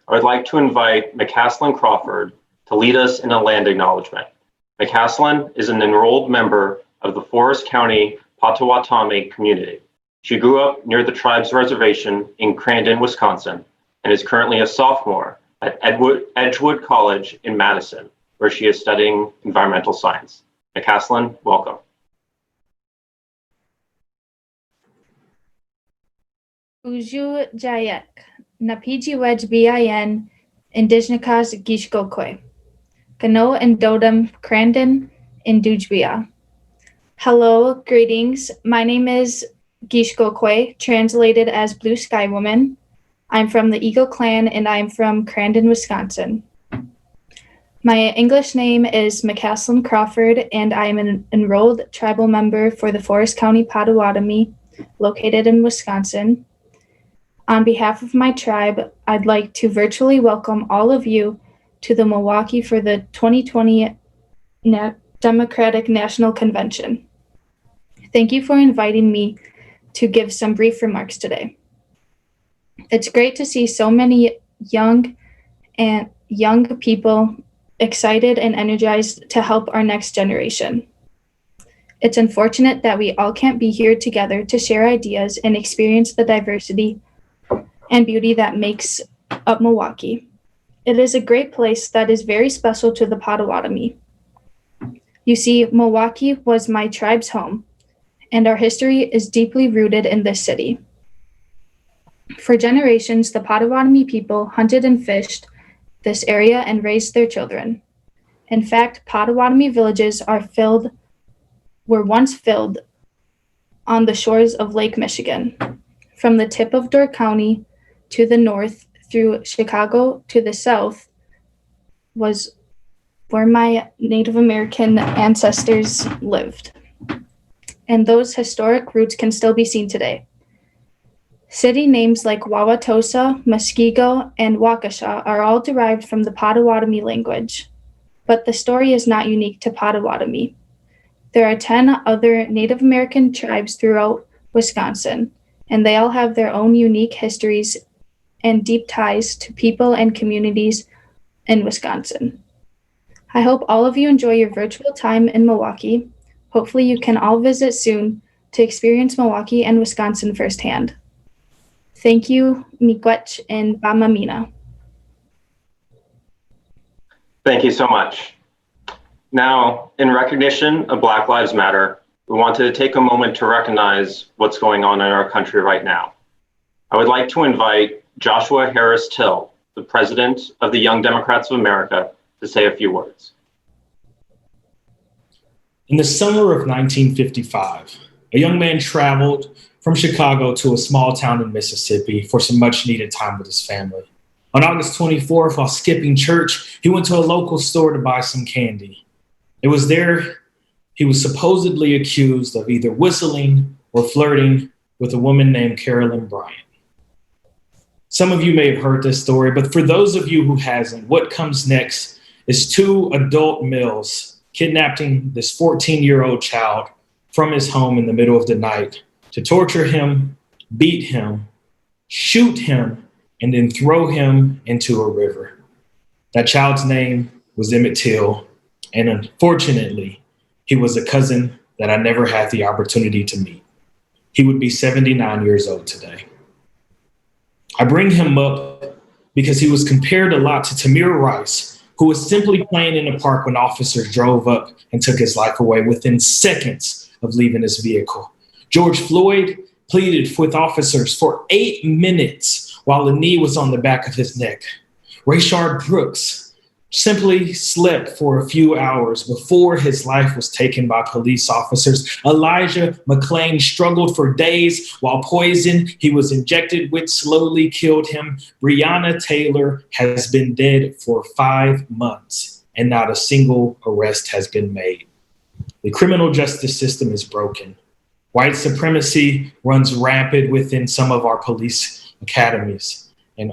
I would like to invite Micasslyn Crawford to lead us in a land acknowledgement. Micasslyn is an enrolled member of the Forest County Potawatomi community. She grew up near the tribe's reservation in Crandon, Wisconsin, and is currently a sophomore at Edgewood College in Madison, where she is studying environmental science. Micasslyn, welcome. Uju Jayek, Napiji Wedge BIN, Indigenous Gishkokwe, Kano and Dodam, Crandon, Indujbia. Hello, greetings. My name is Gishkokwe, translated as Blue Sky Woman. I'm from the Eagle Clan and I'm from Crandon, Wisconsin. My English name is Micasslyn Crawford and I am an enrolled tribal member for the Forest County Potawatomi, located in Wisconsin. On behalf of my tribe, I'd like to virtually welcome all of you to the Milwaukee for the 2020 Democratic National Convention. Thank you for inviting me to give some brief remarks today. It's great to see so many young people excited and energized to help our next generation. It's unfortunate that we all can't be here together to share ideas and experience the diversity and beauty that makes up Milwaukee. It is a great place that is very special to the Potawatomi. You see, Milwaukee was my tribe's home, and our history is deeply rooted in this city. For generations, the Potawatomi people hunted and fished this area and raised their children. In fact, Potawatomi villages were once filled on the shores of Lake Michigan. From the tip of Door County to the north through Chicago to the south was where my Native American ancestors lived. And those historic roots can still be seen today. City names like Wauwatosa, Muskego, and Waukesha are all derived from the Potawatomi language. But the story is not unique to Potawatomi. There are 10 other Native American tribes throughout Wisconsin, and they all have their own unique histories and deep ties to people and communities in Wisconsin. I hope all of you enjoy your virtual time in Milwaukee. Hopefully you can all visit soon to experience Milwaukee and Wisconsin firsthand. Thank you, Miigwech and Bamamina. Thank you so much. Now, in recognition of Black Lives Matter, we wanted to take a moment to recognize what's going on in our country right now. I would like to invite Joshua Harris Till, the president of the Young Democrats of America, to say a few words. In the summer of 1955, a young man traveled from Chicago to a small town in Mississippi for some much needed time with his family. On August 24th, while skipping church, he went to a local store to buy some candy. It was there he was supposedly accused of either whistling or flirting with a woman named Carolyn Bryant. Some of you may have heard this story, but for those of you who hasn't, what comes next is two adult males kidnapping this 14-year-old child from his home in the middle of the night to torture him, beat him, shoot him, and then throw him into a river. That child's name was Emmett Till, and unfortunately, he was a cousin that I never had the opportunity to meet. He would be 79 years old today. I bring him up because he was compared a lot to Tamir Rice, who was simply playing in the park when officers drove up and took his life away within seconds of leaving his vehicle. George Floyd pleaded with officers for 8 minutes while a knee was on the back of his neck. Rayshard Brooks simply slept for a few hours before his life was taken by police officers. Elijah McClain struggled for days while poison he was injected with slowly killed him. Breonna Taylor has been dead for 5 months and not a single arrest has been made. The criminal justice system is broken. White supremacy runs rampant within some of our police academies and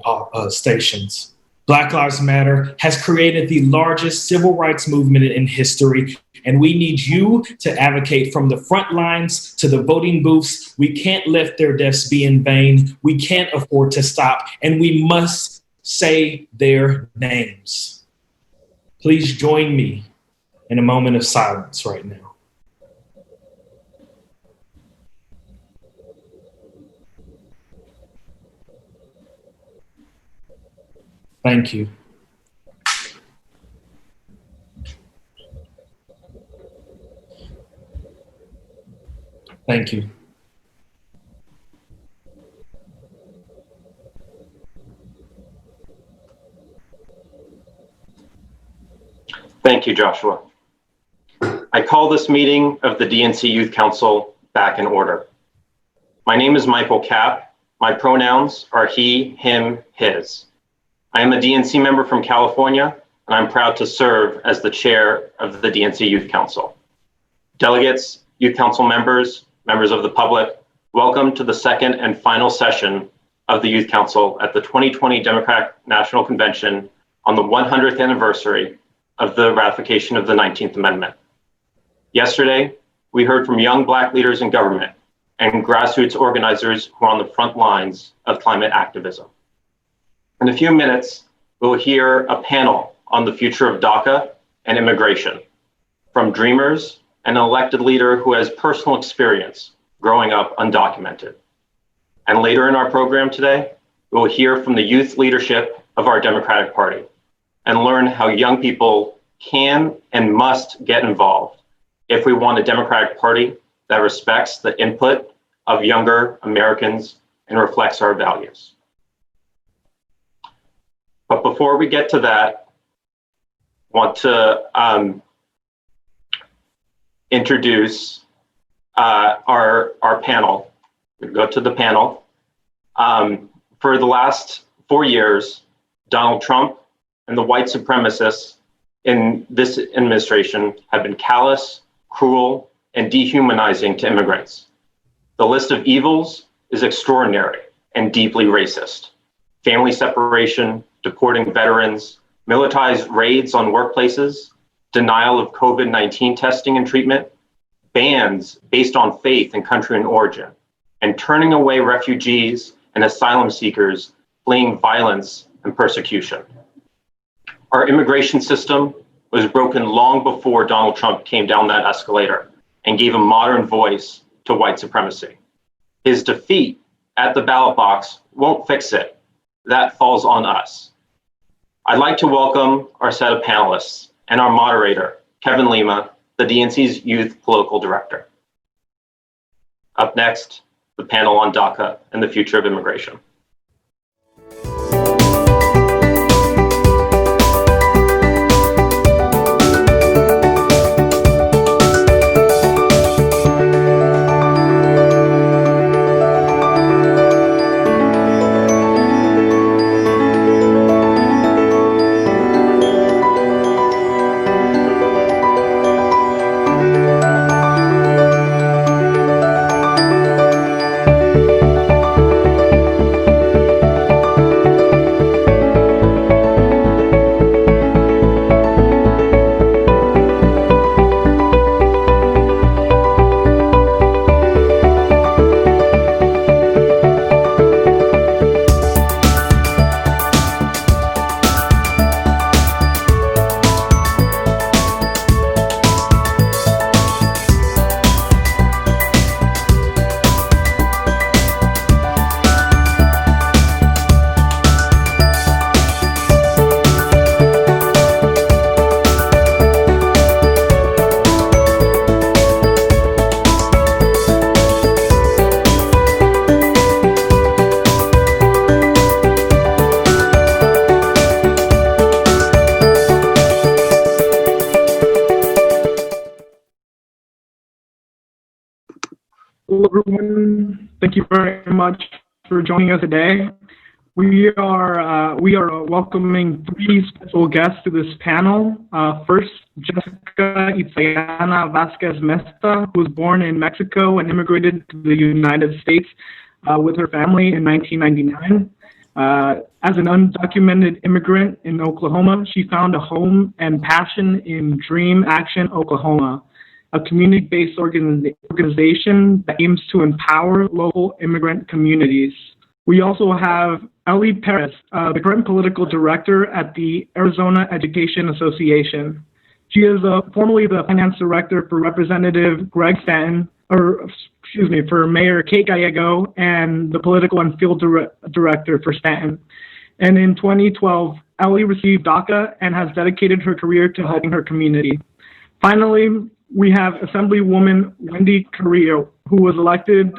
stations. Black Lives Matter has created the largest civil rights movement in history, and we need you to advocate from the front lines to the voting booths. We can't let their deaths be in vain. We can't afford to stop, and we must say their names. Please join me in a moment of silence right now. Thank you. Thank you. Thank you, Joshua. I call this meeting of the DNC Youth Council back in order. My name is Michael Kapp. My pronouns are he, him, his. I am a DNC member from California, and I'm proud to serve as the chair of the DNC Youth Council. Delegates, Youth Council members, members of the public, welcome to the second and final session of the Youth Council at the 2020 Democratic National Convention on the 100th anniversary of the ratification of the 19th Amendment. Yesterday, we heard from young Black leaders in government and grassroots organizers who are on the front lines of climate activism. In a few minutes, we'll hear a panel on the future of DACA and immigration from dreamers and an elected leader who has personal experience growing up undocumented. And later in our program today, we'll hear from the youth leadership of our Democratic Party and learn how young people can and must get involved if we want a Democratic Party that respects the input of younger Americans and reflects our values. But before we get to that, I want to introduce our panel. We go to the panel. For the last 4 years, Donald Trump and the white supremacists in this administration have been callous, cruel, and dehumanizing to immigrants. The list of evils is extraordinary and deeply racist. Family separation, deporting veterans, militarized raids on workplaces, denial of COVID-19 testing and treatment, bans based on faith and country and origin, and turning away refugees and asylum seekers fleeing violence and persecution. Our immigration system was broken long before Donald Trump came down that escalator and gave a modern voice to white supremacy. His defeat at the ballot box won't fix it. That falls on us. I'd like to welcome our set of panelists and our moderator, Kevin Lima, the DNC's Youth Political Director. Up next, the panel on DACA and the future of immigration. Hello, everyone. Thank you very much for joining us today. We are welcoming 3 special guests to this panel. First, Jessica Itzayana Vazquez Mesta, who was born in Mexico and immigrated to the United States with her family in 1999. As an undocumented immigrant in Oklahoma, she found a home and passion in Dream Action Oklahoma, a community-based organization that aims to empower local immigrant communities. We also have Ellie Perez, the current political director at the Arizona Education Association. She is formerly the finance director for Representative Greg Stanton, for Mayor Kate Gallego, and the political and field director for Stanton. And in 2012, Ellie received DACA and has dedicated her career to helping her community. Finally, we have Assemblywoman Wendy Carrillo, who was elected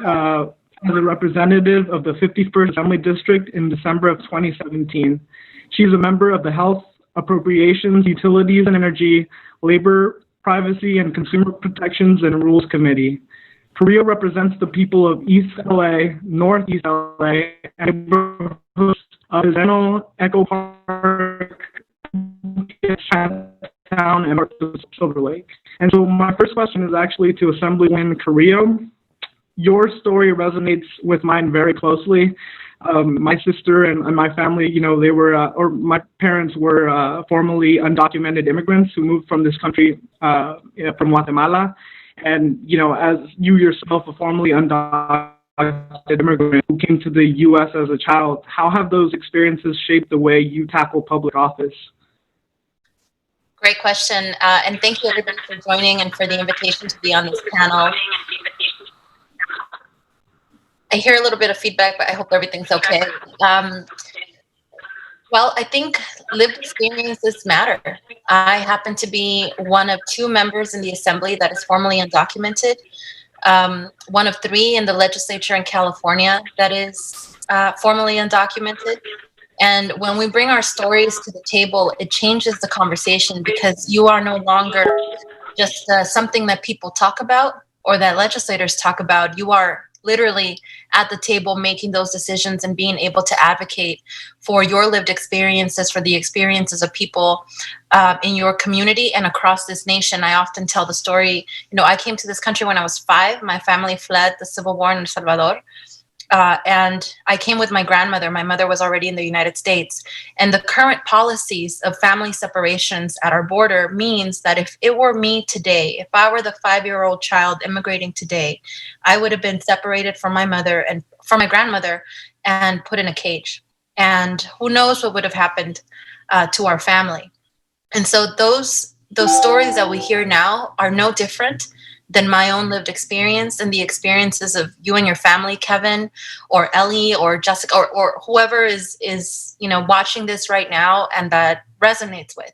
as a representative of the 51st Assembly District in December of 2017. She's a member of the Health, Appropriations, Utilities and Energy, Labor, Privacy and Consumer Protections and Rules Committee. Carrillo represents the people of East LA, Northeast LA, and neighborhoods of Zeno, Echo Park, Chinatown, and Silver Lake. And so my first question is actually to Assemblywoman Carrillo. Your story resonates with mine very closely. My sister and my family, they were, my parents were formerly undocumented immigrants who moved from this country, from Guatemala. And, as you yourself, a formerly undocumented immigrant who came to the U.S. as a child, how have those experiences shaped the way you tackle public office? Great question. And thank you everybody for joining and for the invitation to be on this panel. I hear a little bit of feedback, but I hope everything's okay. Well, I think lived experiences matter. I happen to be one of 2 members in the Assembly that is formally undocumented, one of 3 in the legislature in California that is formally undocumented. And when we bring our stories to the table, it changes the conversation because you are no longer just something that people talk about or that legislators talk about. You are literally at the table making those decisions and being able to advocate for your lived experiences, for the experiences of people in your community and across this nation. I often tell the story, I came to this country when I was 5. My family fled the civil war in El Salvador. And I came with my grandmother. My mother was already in the United States. And the current policies of family separations at our border means that if it were me today, if I were the 5-year-old child immigrating today, I would have been separated from my mother and from my grandmother and put in a cage. And who knows what would have happened to our family. And so those stories that we hear now are no different than my own lived experience and the experiences of you and your family, Kevin, or Ellie, or Jessica, or whoever is watching this right now and that resonates with.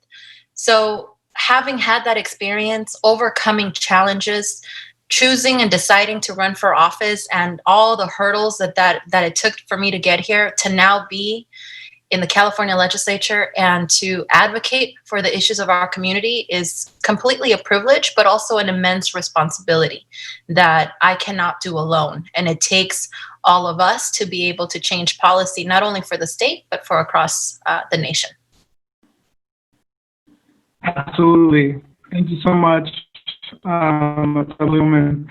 So having had that experience, overcoming challenges, choosing and deciding to run for office, and all the hurdles that it took for me to get here, to now be in the California legislature and to advocate for the issues of our community is completely a privilege, but also an immense responsibility that I cannot do alone. And it takes all of us to be able to change policy, not only for the state, but for across the nation. Absolutely. Thank you so much, Assemblywoman.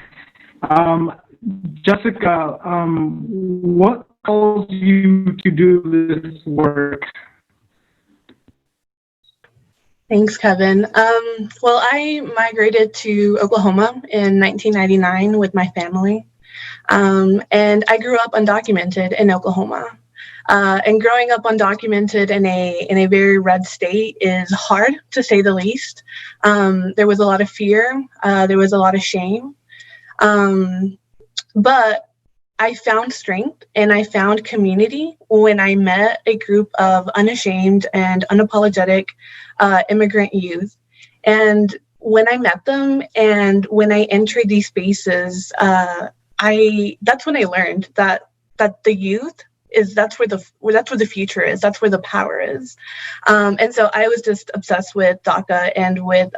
Jessica, what calls you to do this work? Thanks, Kevin. Well, I migrated to Oklahoma in 1999 with my family, and I grew up undocumented in Oklahoma. And growing up undocumented in a very red state is hard, to say the least. There was a lot of fear. There was a lot of shame. But I found strength and I found community when I met a group of unashamed and unapologetic immigrant youth. And when I met them and when I entered these spaces, that's when I learned that the youth that's where the future is. That's where the power is. And so I was just obsessed with DACA and with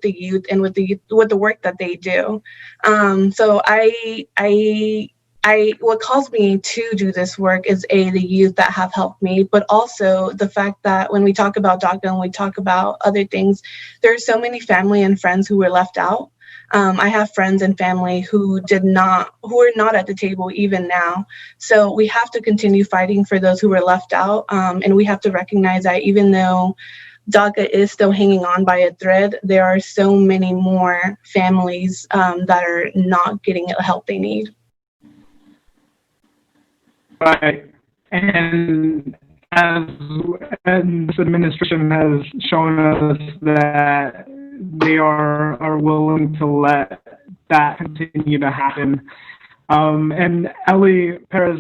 the youth and with the work that they do. So what calls me to do this work is the youth that have helped me, but also the fact that when we talk about DACA and we talk about other things, there are so many family and friends who were left out. I have friends and family who are not at the table even now. So we have to continue fighting for those who were left out. And we have to recognize that even though DACA is still hanging on by a thread, there are so many more families that are not getting the help they need. Right. And this administration has shown us that they are willing to let that continue to happen. And Ellie, Perez,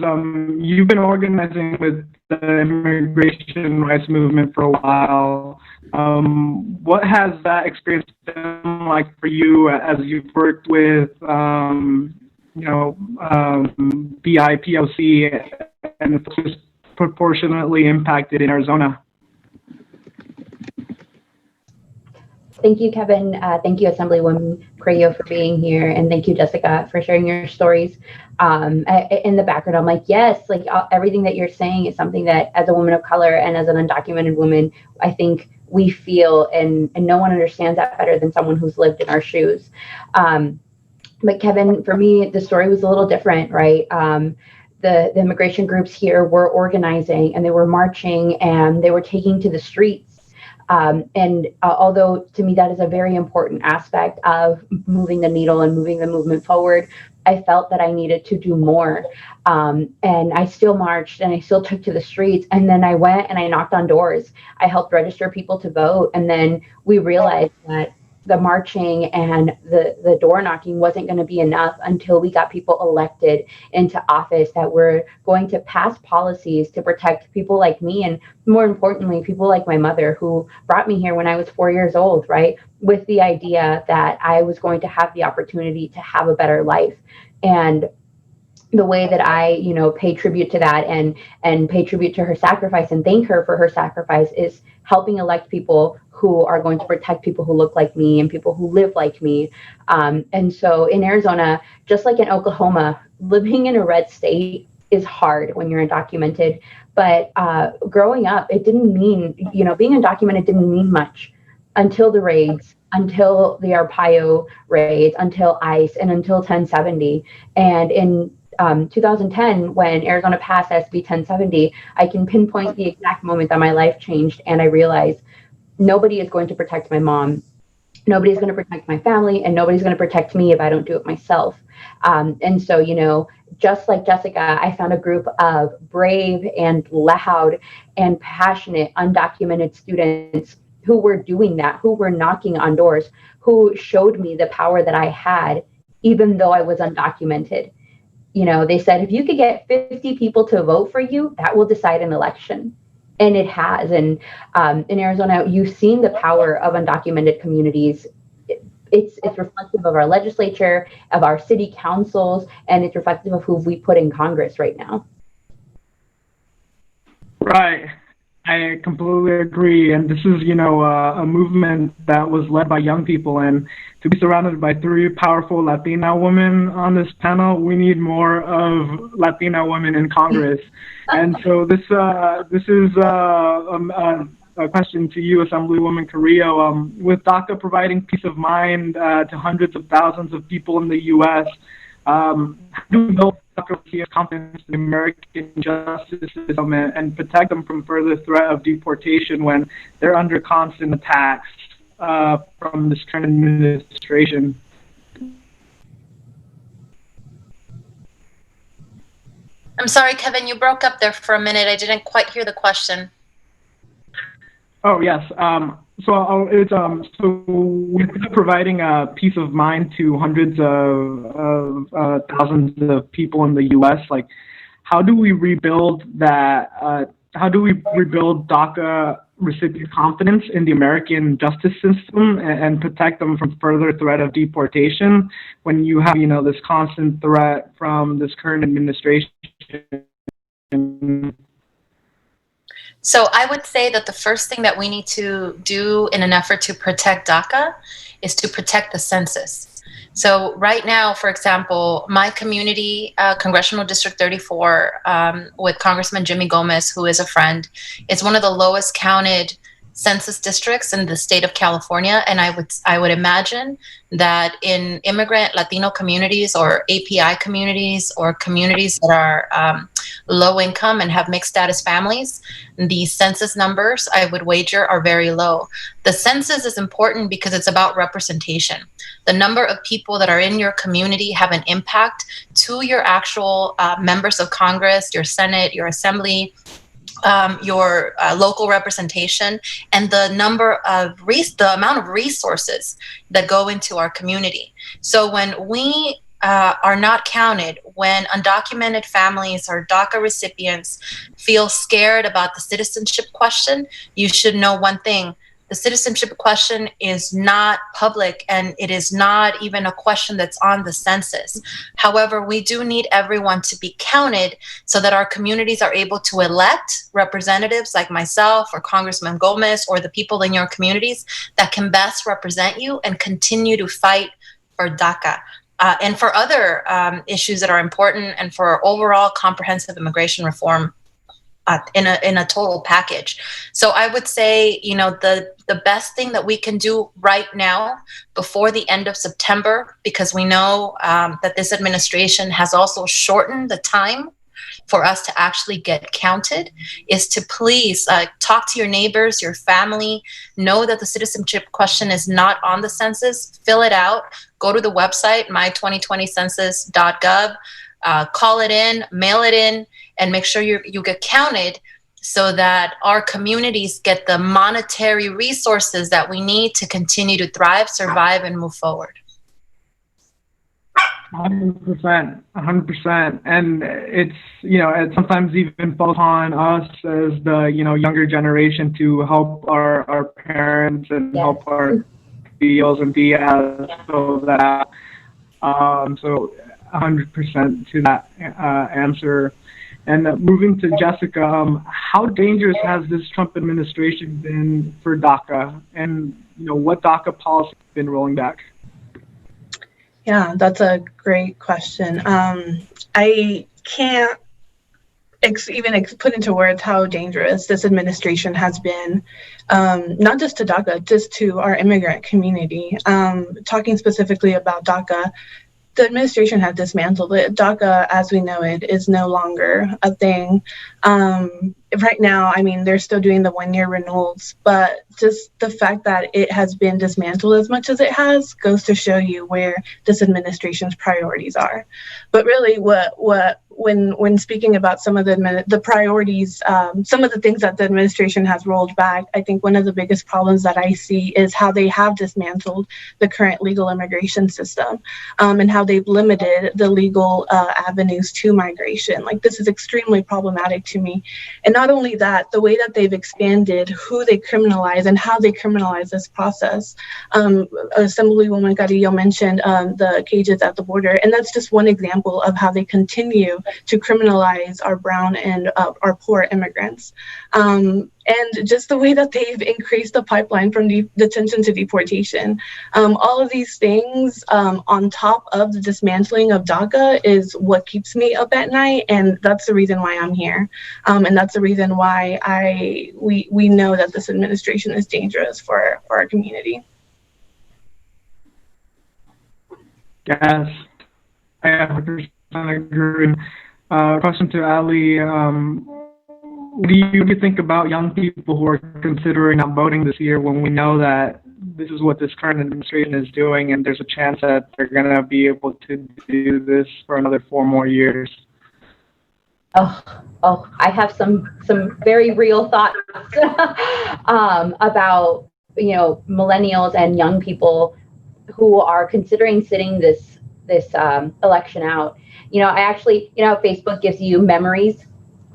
you've been organizing with the immigration rights movement for a while. What has that experience been like for you as you've worked with, BIPOC and it's proportionately impacted in Arizona? Thank you, Kevin. Thank you, Assemblywoman Carrillo, for being here. And thank you, Jessica, for sharing your stories. In the background, I'm like, yes, like everything that you're saying is something that as a woman of color and as an undocumented woman, I think we feel, and no one understands that better than someone who's lived in our shoes. But Kevin, for me, the story was a little different, right? The immigration groups here were organizing and they were marching and they were taking to the streets. And although to me that is a very important aspect of moving the needle and moving the movement forward, I felt that I needed to do more. And I still marched and I still took to the streets. And then I went and I knocked on doors. I helped register people to vote. And then we realized that the marching and the door knocking wasn't going to be enough until we got people elected into office that were going to pass policies to protect people like me, and more importantly, people like my mother, who brought me here when I was 4 years old, right? With the idea that I was going to have the opportunity to have a better life. And the way that I, pay tribute to that and pay tribute to her sacrifice and thank her for her sacrifice is helping elect people who are going to protect people who look like me and people who live like me. And so in Arizona, just like in Oklahoma, living in a red state is hard when you're undocumented. But growing up, it didn't mean, being undocumented didn't mean much until the raids, until the Arpaio raids, until ICE, and until 1070. And in 2010, when Arizona passed SB 1070, I can pinpoint the exact moment that my life changed, and I realized nobody is going to protect my mom, nobody's going to protect my family, and nobody's going to protect me if I don't do it myself. And so, just like Jessica, I found a group of brave and loud and passionate undocumented students who were doing that, who were knocking on doors, who showed me the power that I had, even though I was undocumented. They said, if you could get 50 people to vote for you, that will decide an election. And it has. And in Arizona, you've seen the power of undocumented communities. It's reflective of our legislature, of our city councils, and it's reflective of who we put in Congress right now. Right. I completely agree. And this is, a movement that was led by young people. And to be surrounded by three powerful Latina women on this panel, we need more of Latina women in Congress. And so this is a question to you, Assemblywoman Carrillo. With DACA providing peace of mind to hundreds of thousands of people in the U.S., how do we build democracy, confidence in the American justice system and protect them from further threat of deportation when they're under constant attacks from this current administration? I'm sorry, Kevin, you broke up there for a minute. I didn't quite hear the question. Oh, yes. So we're providing peace of mind to hundreds of thousands of people in the U.S. Like, how do we rebuild that? How do we rebuild DACA recipient confidence in the American justice system and protect them from further threat of deportation when you have, this constant threat from this current administration? So I would say that the first thing that we need to do in an effort to protect DACA is to protect the census. So right now, for example, my community, Congressional District 34, with Congressman Jimmy Gomez, who is a friend, is one of the lowest counted census districts in the state of California. And I would imagine that in immigrant Latino communities or API communities or communities that are low income and have mixed status families, the census numbers, I would wager, are very low. The census is important because it's about representation. The number of people that are in your community have an impact to your actual members of Congress, your Senate, your Assembly, your local representation, and the amount of resources that go into our community. So when we are not counted, when undocumented families or DACA recipients feel scared about the citizenship question, you should know one thing. The citizenship question is not public, and it is not even a question that's on the census. However, we do need everyone to be counted so that our communities are able to elect representatives like myself or Congressman Gomez or the people in your communities that can best represent you and continue to fight for DACA. And for other issues that are important, and for overall comprehensive immigration reform in a total package. So I would say, the best thing that we can do right now before the end of September, because we know that this administration has also shortened the time for us to actually get counted, is to please talk to your neighbors, your family, know that the citizenship question is not on the census, fill it out, go to the website, my2020census.gov, call it in, mail it in, and make sure you get counted so that our communities get the monetary resources that we need to continue to thrive, survive, and move forward. 100%. And it's, it sometimes even falls on us as the, younger generation to help our parents and help our deals and Diaz, so that, so 100% to that answer. And moving to Jessica, how dangerous has this Trump administration been for DACA, and what DACA policy has been rolling back? Yeah, that's a great question. I can't even put into words how dangerous this administration has been, not just to DACA, just to our immigrant community. Talking specifically about DACA, the administration has dismantled it. DACA, as we know it, is no longer a thing. Right now, they're still doing the 1-year renewals, but just the fact that it has been dismantled as much as it has goes to show you where this administration's priorities are. But really, when speaking about some of the priorities, some of the things that the administration has rolled back, I think one of the biggest problems that I see is how they have dismantled the current legal immigration system, and how they've limited the legal avenues to migration. Like, this is extremely problematic to me. And not only that, the way that they've expanded who they criminalize and how they criminalize this process. Assemblywoman Carrillo mentioned the cages at the border, and that's just one example of how they continue to criminalize our brown and our poor immigrants. And just the way that they've increased the pipeline from detention to deportation. All of these things on top of the dismantling of DACA is what keeps me up at night, and that's the reason why I'm here. And that's the reason why we know that this administration is dangerous for our community. Yes, I 100% agree. Question to Ellie. What do you think about young people who are considering not voting this year, when we know that this is what this current administration is doing, and there's a chance that they're going to be able to do this for another 4 more years? Oh, I have some very real thoughts about, millennials and young people who are considering sitting this election out. I actually, Facebook gives you memories.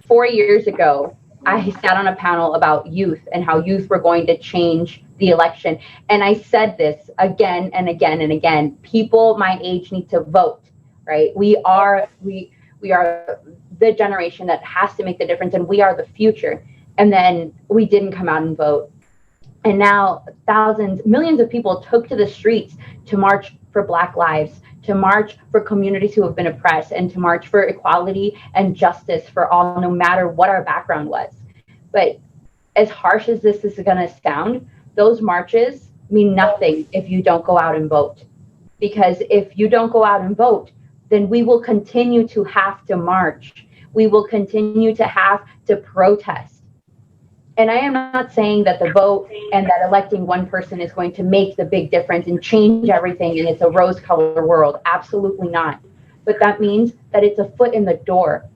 4 years ago, I sat on a panel about youth and how youth were going to change the election. And I said this again and again and again: people my age need to vote, right? We are the generation that has to make the difference, and we are the future. And then we didn't come out and vote. And now millions of people took to the streets to march for Black lives, to march for communities who have been oppressed, and to march for equality and justice for all, no matter what our background was. But as harsh as this is going to sound, those marches mean nothing if you don't go out and vote. Because if you don't go out and vote, then we will continue to have to march. We will continue to have to protest. And I am not saying that the vote and that electing one person is going to make the big difference and change everything and it's a rose-colored world. Absolutely not. But that means that it's a foot in the door.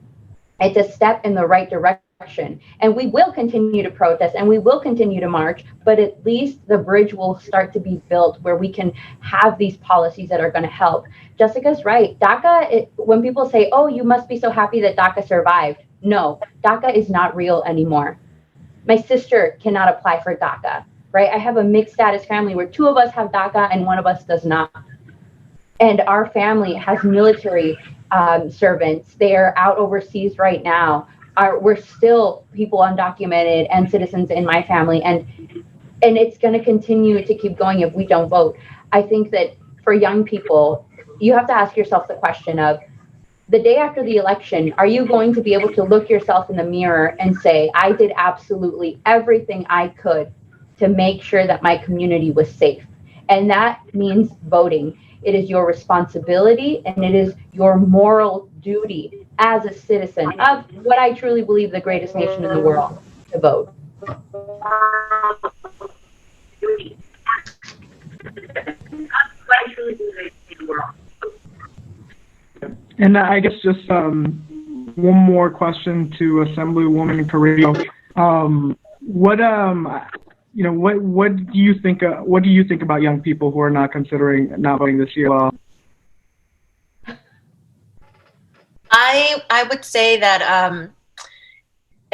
It's a step in the right direction. And we will continue to protest and we will continue to march, but at least the bridge will start to be built where we can have these policies that are going to help. Jessica's right. DACA, when people say, oh, you must be so happy that DACA survived. No, DACA is not real anymore. My sister cannot apply for DACA, right? I have a mixed status family where 2 of us have DACA and 1 of us does not. And our family has military servants. They are out overseas right now. We're still people undocumented and citizens in my family. And it's going to continue to keep going if we don't vote. I think that for young people, you have to ask yourself the question of, the day after the election, are you going to be able to look yourself in the mirror and say, I did absolutely everything I could to make sure that my community was safe? And that means voting. It is your responsibility and it is your moral duty as a citizen of what I truly believe the greatest nation in the world to vote. And I guess just one more question to Assemblywoman Carrillo. What do you think? What do you think about young people who are not considering not voting this year? I would say that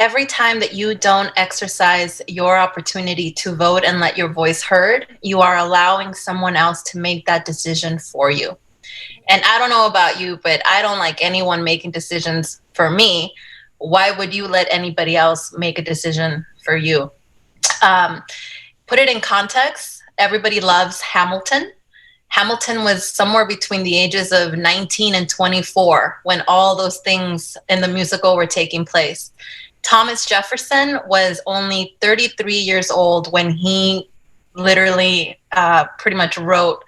every time that you don't exercise your opportunity to vote and let your voice heard, you are allowing someone else to make that decision for you. And I don't know about you, but I don't like anyone making decisions for me. Why would you let anybody else make a decision for you? Put it in context. Everybody loves Hamilton. Hamilton was somewhere between the ages of 19 and 24 when all those things in the musical were taking place. Thomas Jefferson was only 33 years old when he literally pretty much wrote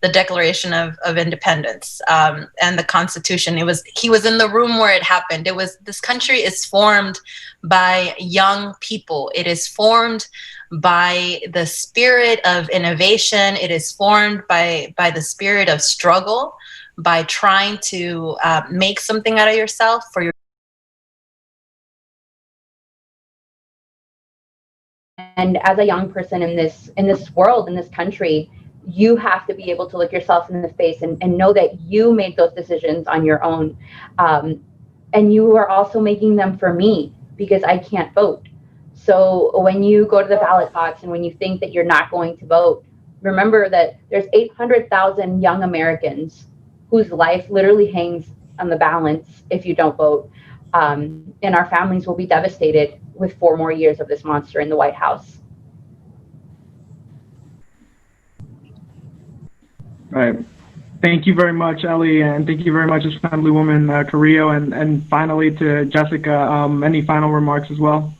the Declaration of Independence and the Constitution. He was in the room where it happened. This country is formed by young people. It is formed by the spirit of innovation. It is formed by the spirit of struggle, by trying to make something out of yourself for your. And as a young person in this world, in this country, you have to be able to look yourself in the face and know that you made those decisions on your own. And you are also making them for me because I can't vote. So when you go to the ballot box and when you think that you're not going to vote, remember that there's 800,000 young Americans whose life literally hangs on the balance if you don't vote. And our families will be devastated with 4 more years of this monster in the White House. Right. Thank you very much, Ellie, and thank you very much, Assemblywoman Carrillo, and finally to Jessica. Any final remarks as well?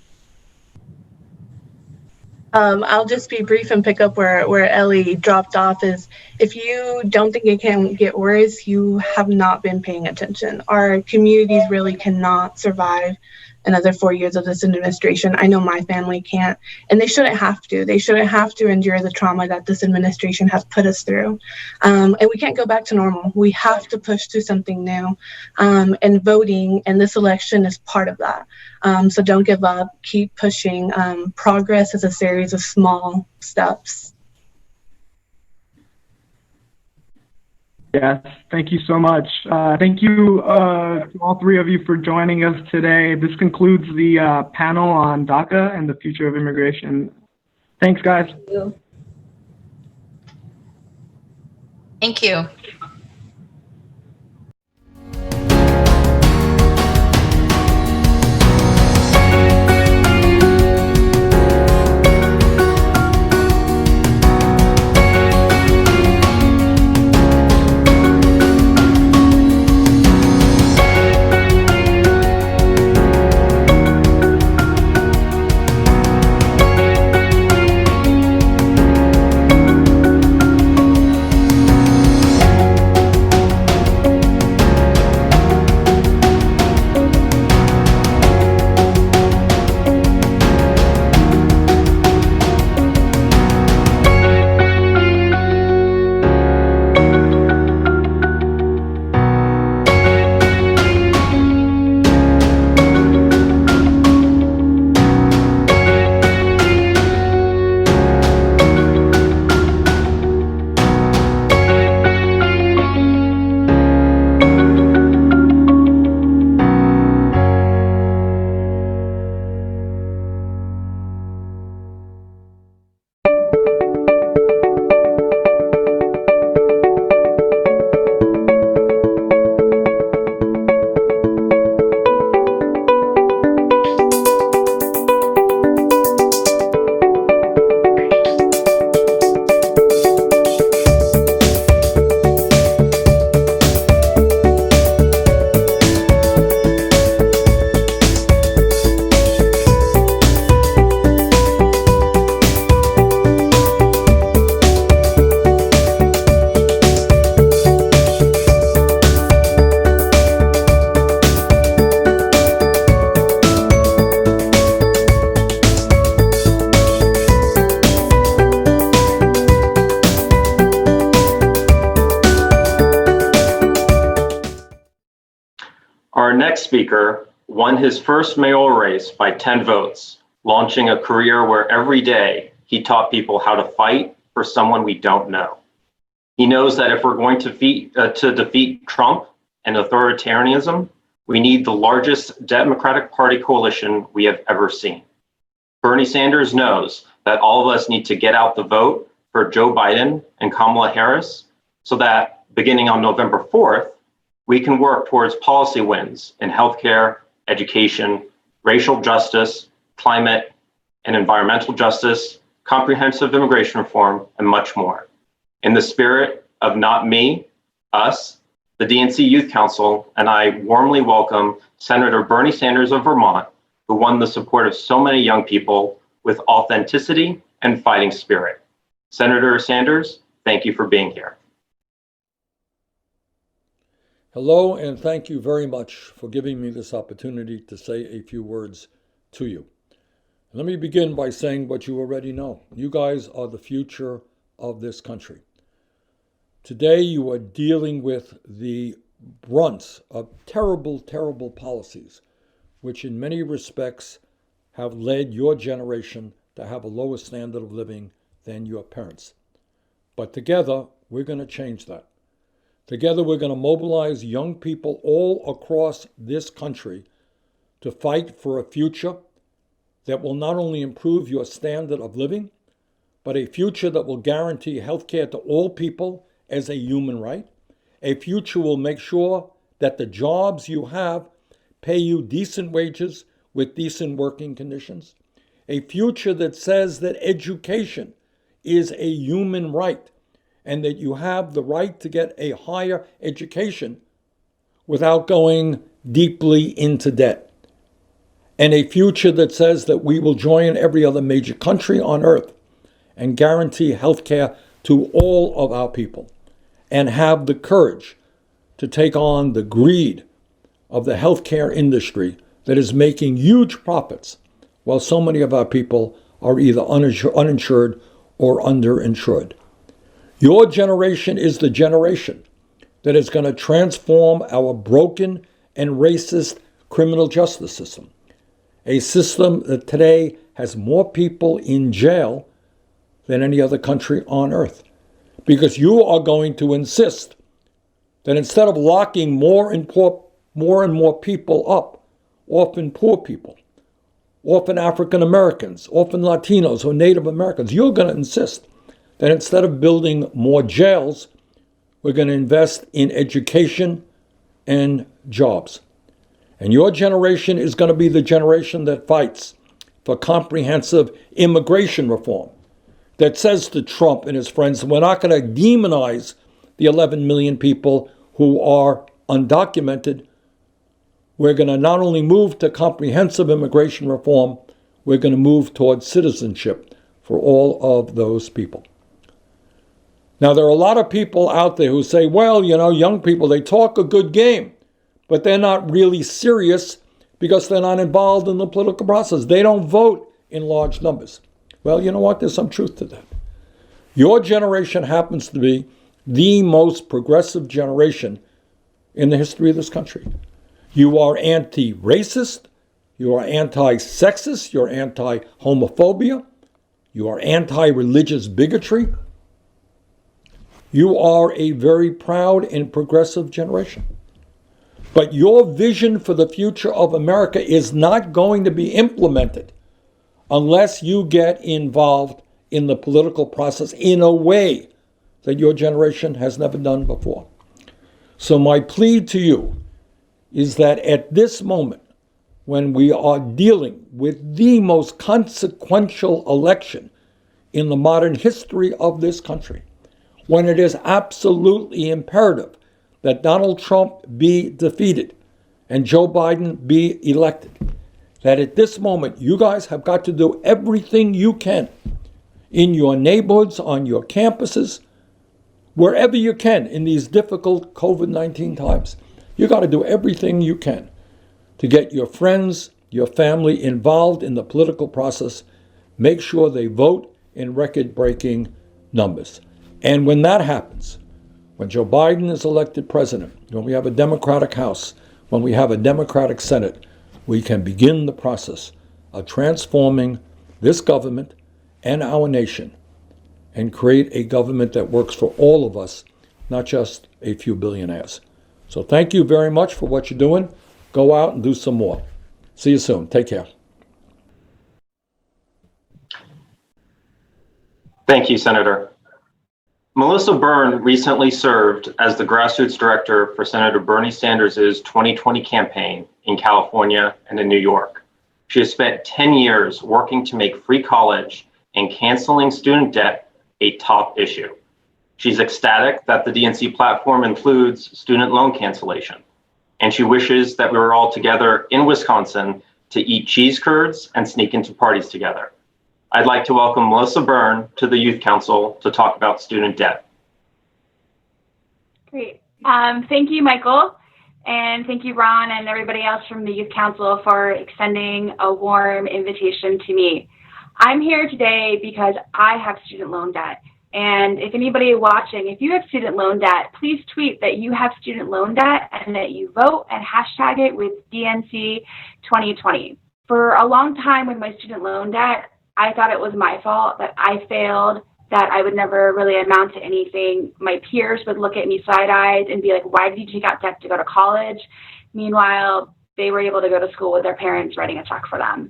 I'll just be brief and pick up where Ellie dropped off. Is if you don't think it can get worse, you have not been paying attention. Our communities really cannot survive another 4 years of this administration. I know my family can't, and they shouldn't have to. They shouldn't have to endure the trauma that this administration has put us through. And we can't go back to normal. We have to push to something new. And voting and this election is part of that. So don't give up. Keep pushing. Progress is a series of small steps. Yes, thank you so much. Thank you to all 3 of you for joining us today. This concludes the panel on DACA and the future of immigration. Thanks, guys. Thank you. speaker won his first mayoral race by 10 votes, launching a career where every day he taught people how to fight for someone we don't know. He knows that if we're going to defeat Trump and authoritarianism, we need the largest Democratic Party coalition we have ever seen. Bernie Sanders knows that all of us need to get out the vote for Joe Biden and Kamala Harris so that beginning on November 4th, we can work towards policy wins in healthcare, education, racial justice, climate and environmental justice, comprehensive immigration reform, and much more. In the spirit of not me, us, the DNC Youth Council, and I warmly welcome Senator Bernie Sanders of Vermont, who won the support of so many young people with authenticity and fighting spirit. Senator Sanders, thank you for being here. Hello, and thank you very much for giving me this opportunity to say a few words to you. Let me begin by saying what you already know. You guys are the future of this country. Today, you are dealing with the brunt of terrible, terrible policies, which in many respects have led your generation to have a lower standard of living than your parents. But together, we're going to change that. Together, we're going to mobilize young people all across this country to fight for a future that will not only improve your standard of living, but a future that will guarantee health care to all people as a human right. A future will make sure that the jobs you have pay you decent wages with decent working conditions. A future that says that education is a human right and that you have the right to get a higher education without going deeply into debt. And a future that says that we will join every other major country on earth and guarantee health care to all of our people and have the courage to take on the greed of the healthcare industry that is making huge profits while so many of our people are either uninsured or underinsured. Your generation is the generation that is going to transform our broken and racist criminal justice system, a system that today has more people in jail than any other country on earth. Because you are going to insist that instead of locking more and more people up, often poor people, often African Americans, often Latinos or Native Americans, you're going to insist that instead of building more jails, we're going to invest in education and jobs. And your generation is going to be the generation that fights for comprehensive immigration reform, that says to Trump and his friends, we're not going to demonize the 11 million people who are undocumented. We're going to not only move to comprehensive immigration reform, we're going to move towards citizenship for all of those people. Now, there are a lot of people out there who say, well, young people, they talk a good game, but they're not really serious because they're not involved in the political process. They don't vote in large numbers. Well, you know what? There's some truth to that. Your generation happens to be the most progressive generation in the history of this country. You are anti-racist, you are anti-sexist, you're anti-homophobia, you are anti-religious bigotry. You are a very proud and progressive generation. But your vision for the future of America is not going to be implemented unless you get involved in the political process in a way that your generation has never done before. So my plea to you is that at this moment, when we are dealing with the most consequential election in the modern history of this country, when it is absolutely imperative that Donald Trump be defeated and Joe Biden be elected, that at this moment, you guys have got to do everything you can in your neighborhoods, on your campuses, wherever you can in these difficult COVID-19 times. You got to do everything you can to get your friends, your family involved in the political process. Make sure they vote in record-breaking numbers. And when that happens, when Joe Biden is elected president, when we have a Democratic House, when we have a Democratic Senate, we can begin the process of transforming this government and our nation and create a government that works for all of us, not just a few billionaires. So thank you very much for what you're doing. Go out and do some more. See you soon. Take care. Thank you, Senator. Melissa Byrne recently served as the grassroots director for Senator Bernie Sanders' 2020 campaign in California and in New York. She has spent 10 years working to make free college and canceling student debt a top issue. She's ecstatic that the DNC platform includes student loan cancellation, and she wishes that we were all together in Wisconsin to eat cheese curds and sneak into parties together. I'd like to welcome Melissa Byrne to the Youth Council to talk about student debt. Great. Thank you, Michael. And thank you, Ron, and everybody else from the Youth Council for extending a warm invitation to me. I'm here today because I have student loan debt. And if anybody watching, if you have student loan debt, please tweet that you have student loan debt and that you vote and hashtag it with DNC 2020. For a long time with my student loan debt, I thought it was my fault, that I failed, that I would never really amount to anything. My peers would look at me side-eyed and be like, why did you take out debt to go to college? Meanwhile, they were able to go to school with their parents writing a check for them.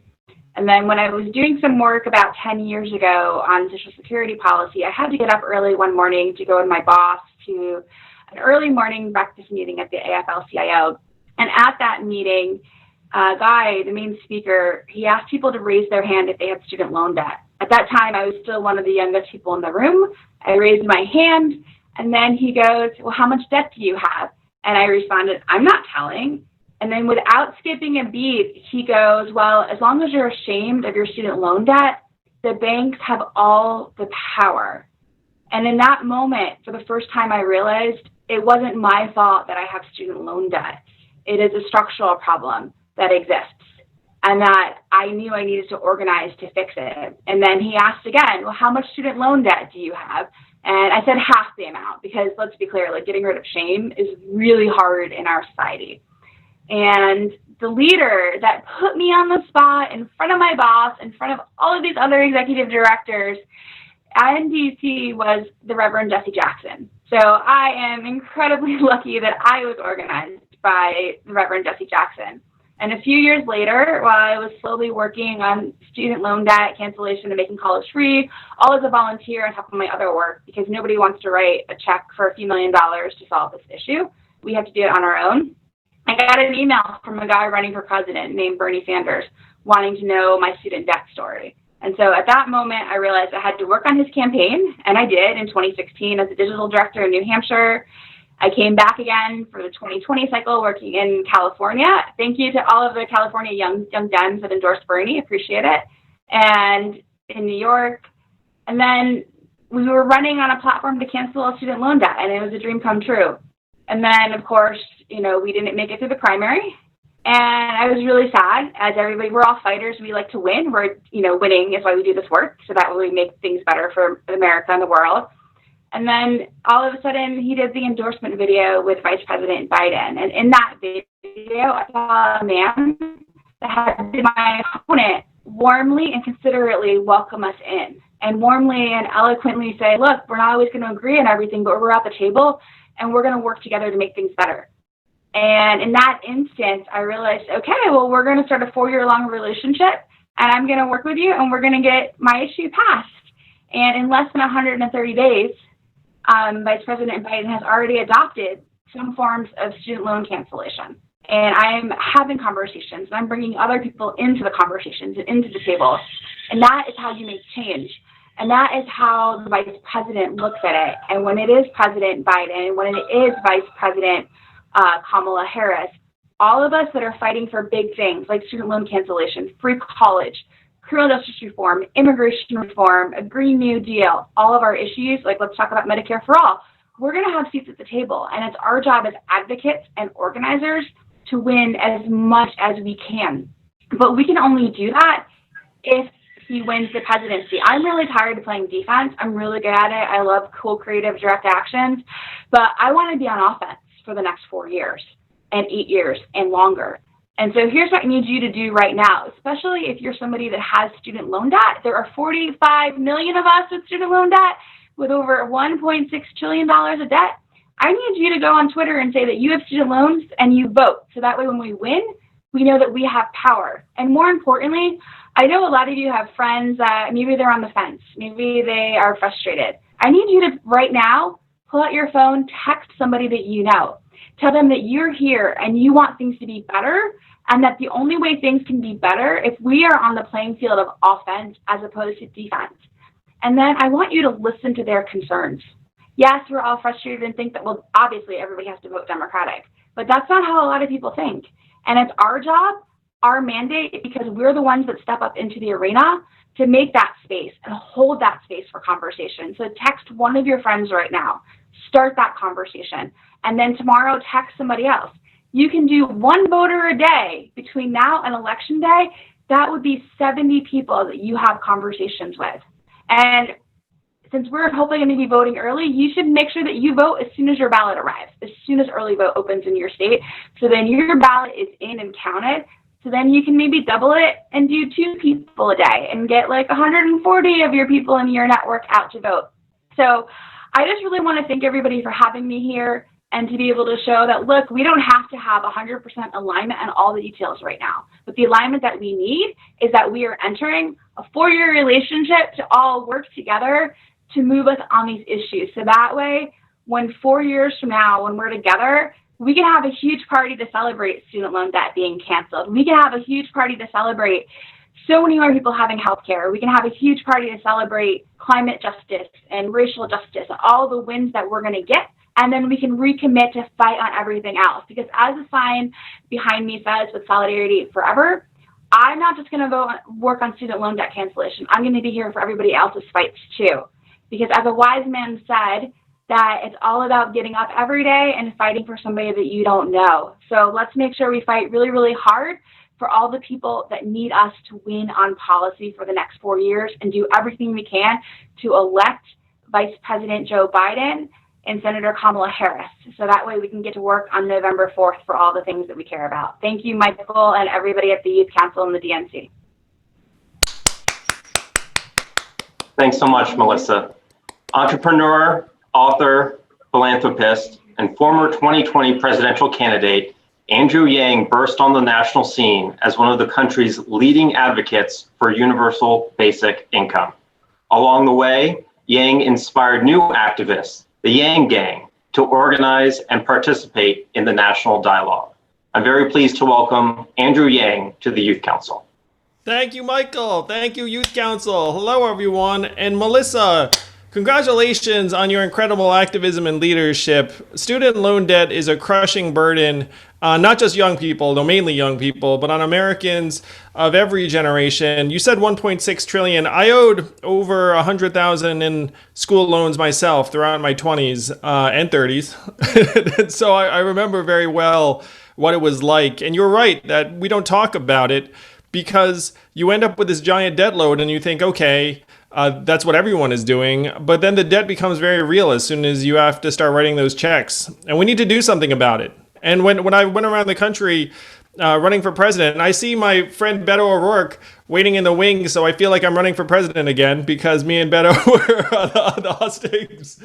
And then when I was doing some work about 10 years ago on Social Security policy, I had to get up early one morning to go with my boss to an early morning breakfast meeting at the AFL-CIO. And at that meeting, Guy, the main speaker, he asked people to raise their hand if they had student loan debt. At that time, I was still one of the youngest people in the room. I raised my hand, and then he goes, well, how much debt do you have? And I responded, I'm not telling. And then without skipping a beat, he goes, well, as long as you're ashamed of your student loan debt, the banks have all the power. And in that moment, for the first time, I realized it wasn't my fault that I have student loan debt. It is a structural problem that exists, and that I knew I needed to organize to fix it. And then he asked again, well, how much student loan debt do you have? And I said half the amount, because let's be clear, like, getting rid of shame is really hard in our society. And the leader that put me on the spot in front of my boss, in front of all of these other executive directors at DC was the Reverend Jesse Jackson. So I am incredibly lucky that I was organized by the Reverend Jesse Jackson. And a few years later, while I was slowly working on student loan debt cancellation and making college free, all as a volunteer on top of my other work, because nobody wants to write a check for a few $1 million to solve this issue. We have to do it on our own. I got an email from a guy running for president named Bernie Sanders wanting to know my student debt story. And so at that moment, I realized I had to work on his campaign, and I did in 2016 as a digital director in New Hampshire. I came back again for the 2020 cycle working in California. Thank you to all of the California young Dems that endorsed Bernie. Appreciate it. And in New York. And then we were running on a platform to cancel a student loan debt, and it was a dream come true. And then, of course, we didn't make it through the primary. And I was really sad, as everybody, we're all fighters. We like to win. Winning is why we do this work, so that way we make things better for America and the world. And then all of a sudden, he did the endorsement video with Vice President Biden. And in that video, I saw a man that had been my opponent warmly and considerately welcome us in, and warmly and eloquently say, look, we're not always going to agree on everything, but we're at the table, and we're going to work together to make things better. And in that instance, I realized, okay, well, we're going to start a 4-year-long relationship, and I'm going to work with you, and we're going to get my issue passed. And in less than 130 days, Vice President Biden has already adopted some forms of student loan cancellation. And I'm having conversations, and I'm bringing other people into the conversations and into the table. And that is how you make change. And that is how the Vice President looks at it. And when it is President Biden, when it is Vice President Kamala Harris, all of us that are fighting for big things like student loan cancellation, free college, criminal justice reform, immigration reform, a Green New Deal, all of our issues, like let's talk about Medicare for all, we're going to have seats at the table. And it's our job as advocates and organizers to win as much as we can. But we can only do that if he wins the presidency. I'm really tired of playing defense. I'm really good at it. I love cool, creative, direct actions. But I want to be on offense for the next 4 years. and 8 years and longer. And so here's what I need you to do right now, especially if you're somebody that has student loan debt. There are 45 million of us with student loan debt with over $1.6 trillion of debt. I need you to go on Twitter and say that you have student loans and you vote. So that way when we win, we know that we have power. And more importantly, I know a lot of you have friends that maybe they're on the fence. Maybe they are frustrated. I need you to right now pull out your phone, text somebody that you know. Tell them that you're here and you want things to be better, and that the only way things can be better if we are on the playing field of offense as opposed to defense. And then I want you to listen to their concerns. Yes, we're all frustrated and think that, well, obviously everybody has to vote Democratic, but that's not how a lot of people think. And it's our job, our mandate, because we're the ones that step up into the arena to make that space and hold that space for conversation. So text one of your friends right now, start that conversation, and then tomorrow text somebody else. You can do one voter a day between now and election day. That would be 70 people that you have conversations with. And since we're hopefully going to be voting early, you should make sure that you vote as soon as your ballot arrives, as soon as early vote opens in your state. So then your ballot is in and counted. So then you can maybe double it and do 2 people a day and get like 140 of your people in your network out to vote. So I just really want to thank everybody for having me here and to be able to show that, look, we don't have to have 100% alignment on all the details right now. But the alignment that we need is that we are entering a 4-year relationship to all work together to move us on these issues. So that way, when 4 years from now, when we're together, we can have a huge party to celebrate student loan debt being canceled. We can have a huge party to celebrate so many more people having health care. We can have a huge party to celebrate climate justice and racial justice, all the wins that we're going to get. And then we can recommit to fight on everything else. Because as the sign behind me says, with Solidarity Forever, I'm not just going to work on student loan debt cancellation. I'm going to be here for everybody else's fights too. Because as a wise man said, that it's all about getting up every day and fighting for somebody that you don't know. So let's make sure we fight really, really hard for all the people that need us to win on policy for the next 4 years and do everything we can to elect Vice President Joe Biden and Senator Kamala Harris. So that way we can get to work on November 4th for all the things that we care about. Thank you, Michael, and everybody at the Youth Council and the DNC. Thanks so much, Melissa. Entrepreneur, author, philanthropist, and former 2020 presidential candidate, Andrew Yang burst on the national scene as one of the country's leading advocates for universal basic income. Along the way, Yang inspired new activists, the Yang Gang, to organize and participate in the national dialogue. I'm very pleased to welcome Andrew Yang to the Youth Council. Thank you, Michael. Thank you, Youth Council. Hello, everyone. And Melissa, congratulations on your incredible activism and leadership. Student loan debt is a crushing burden on not just young people, though mainly young people, but on Americans of every generation. You said 1.6 trillion. I owed over 100,000 in school loans myself throughout my 20s and 30s. So I remember very well what it was like. And you're right that we don't talk about it because you end up with this giant debt load and you think, okay, that's what everyone is doing. But then the debt becomes very real as soon as you have to start writing those checks. And we need to do something about it. And when I went around the country running for president, and I see my friend Beto O'Rourke waiting in the wings, so I feel like I'm running for president again because me and Beto were on the hustings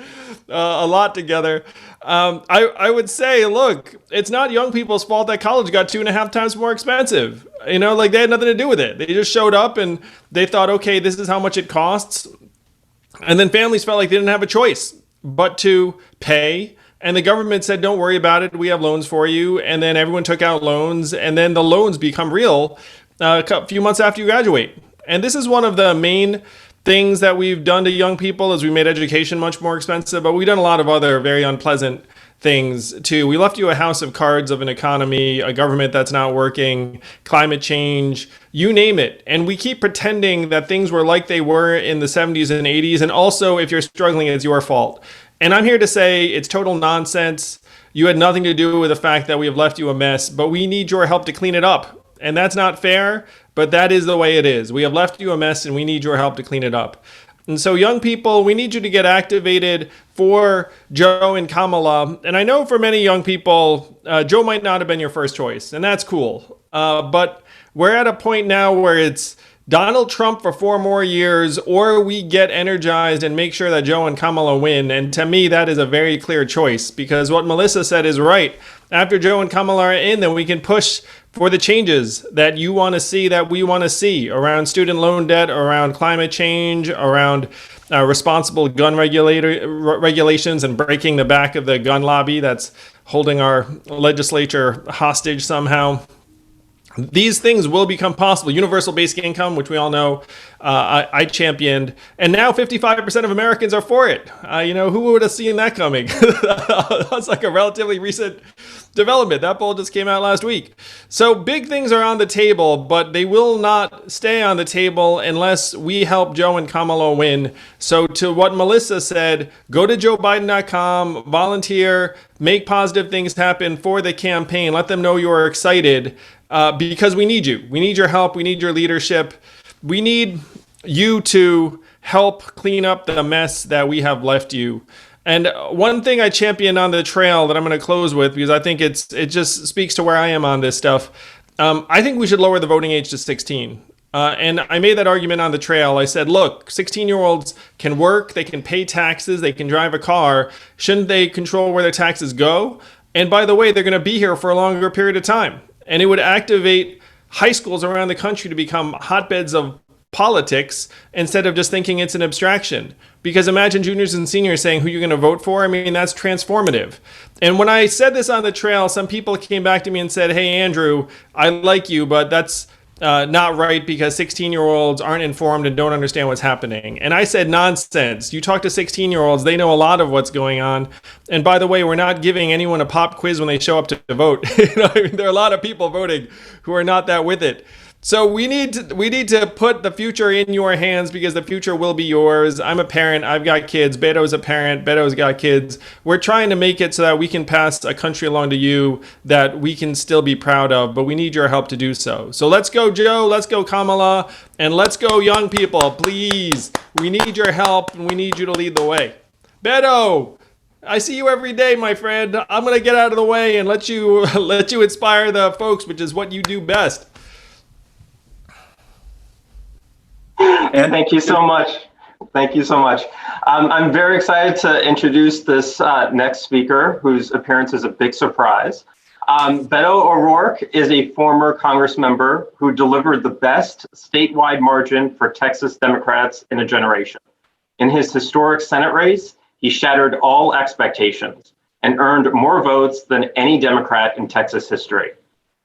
a lot together. I would say, look, it's not young people's fault that college got 2.5 times more expensive. You know, like they had nothing to do with it. They just showed up and they thought, okay, this is how much it costs. And then families felt like they didn't have a choice but to pay. And the government said, don't worry about it. We have loans for you. And then everyone took out loans. And then the loans become real a few months after you graduate. And this is one of the main things that we've done to young people is we made education much more expensive. But we've done a lot of other very unpleasant things too. We left you a house of cards of an economy, a government that's not working, climate change, you name it. And we keep pretending that things were like they were in the 70s and 80s. And also, if you're struggling, it's your fault. And I'm here to say it's total nonsense. You had nothing to do with the fact that we have left you a mess, but we need your help to clean it up. And that's not fair, but that is the way it is. We have left you a mess and we need your help to clean it up. And so young people, we need you to get activated for Joe and Kamala. And I know for many young people, Joe might not have been your first choice, and that's cool. But we're at a point now where it's Donald Trump for 4 more years, or we get energized and make sure that Joe and Kamala win. And to me, that is a very clear choice, because what Melissa said is right. After Joe and Kamala are in, then we can push for the changes that you want to see, that we want to see around student loan debt, around climate change, around responsible gun regulations and breaking the back of the gun lobby that's holding our legislature hostage somehow. These things will become possible. Universal basic income, which we all know I championed, and now 55% of Americans are for it. Who would have seen that coming? That's like a relatively recent development. That poll just came out last week. So big things are on the table, but they will not stay on the table unless we help Joe and Kamala win. So to what Melissa said, go to joebiden.com, volunteer, make positive things happen for the campaign. Let them know you're excited. Because we need you. We need your help. We need your leadership. We need you to help clean up the mess that we have left you. And one thing I championed on the trail that I'm going to close with, because I think it just speaks to where I am on this stuff. I think we should lower the voting age to 16. And I made that argument on the trail. I said, look, 16-year-olds can work, they can pay taxes, they can drive a car. Shouldn't they control where their taxes go? And by the way, they're going to be here for a longer period of time. And it would activate high schools around the country to become hotbeds of politics instead of just thinking it's an abstraction. Because imagine juniors and seniors saying who you're going to vote for. I mean, that's transformative. And when I said this on the trail, some people came back to me and said, hey, Andrew, I like you, but that's not right, because 16-year-olds aren't informed and don't understand what's happening. And I said, nonsense. You talk to 16-year-olds, they know a lot of what's going on. And by the way, we're not giving anyone a pop quiz when they show up to vote. There are a lot of people voting who are not that with it. So we need to put the future in your hands, because the future will be yours. I'm a parent. I've got kids. Beto's a parent. Beto's got kids. We're trying to make it so that we can pass a country along to you that we can still be proud of, but we need your help to do so. So let's go, Joe. Let's go, Kamala. And let's go, young people. Please. We need your help, and we need you to lead the way. Beto, I see you every day, my friend. I'm going to get out of the way and let you inspire the folks, which is what you do best. And thank you so much. Thank you so much. I'm very excited to introduce this next speaker, whose appearance is a big surprise. Beto O'Rourke is a former Congress member who delivered the best statewide margin for Texas Democrats in a generation. In his historic Senate race, he shattered all expectations and earned more votes than any Democrat in Texas history.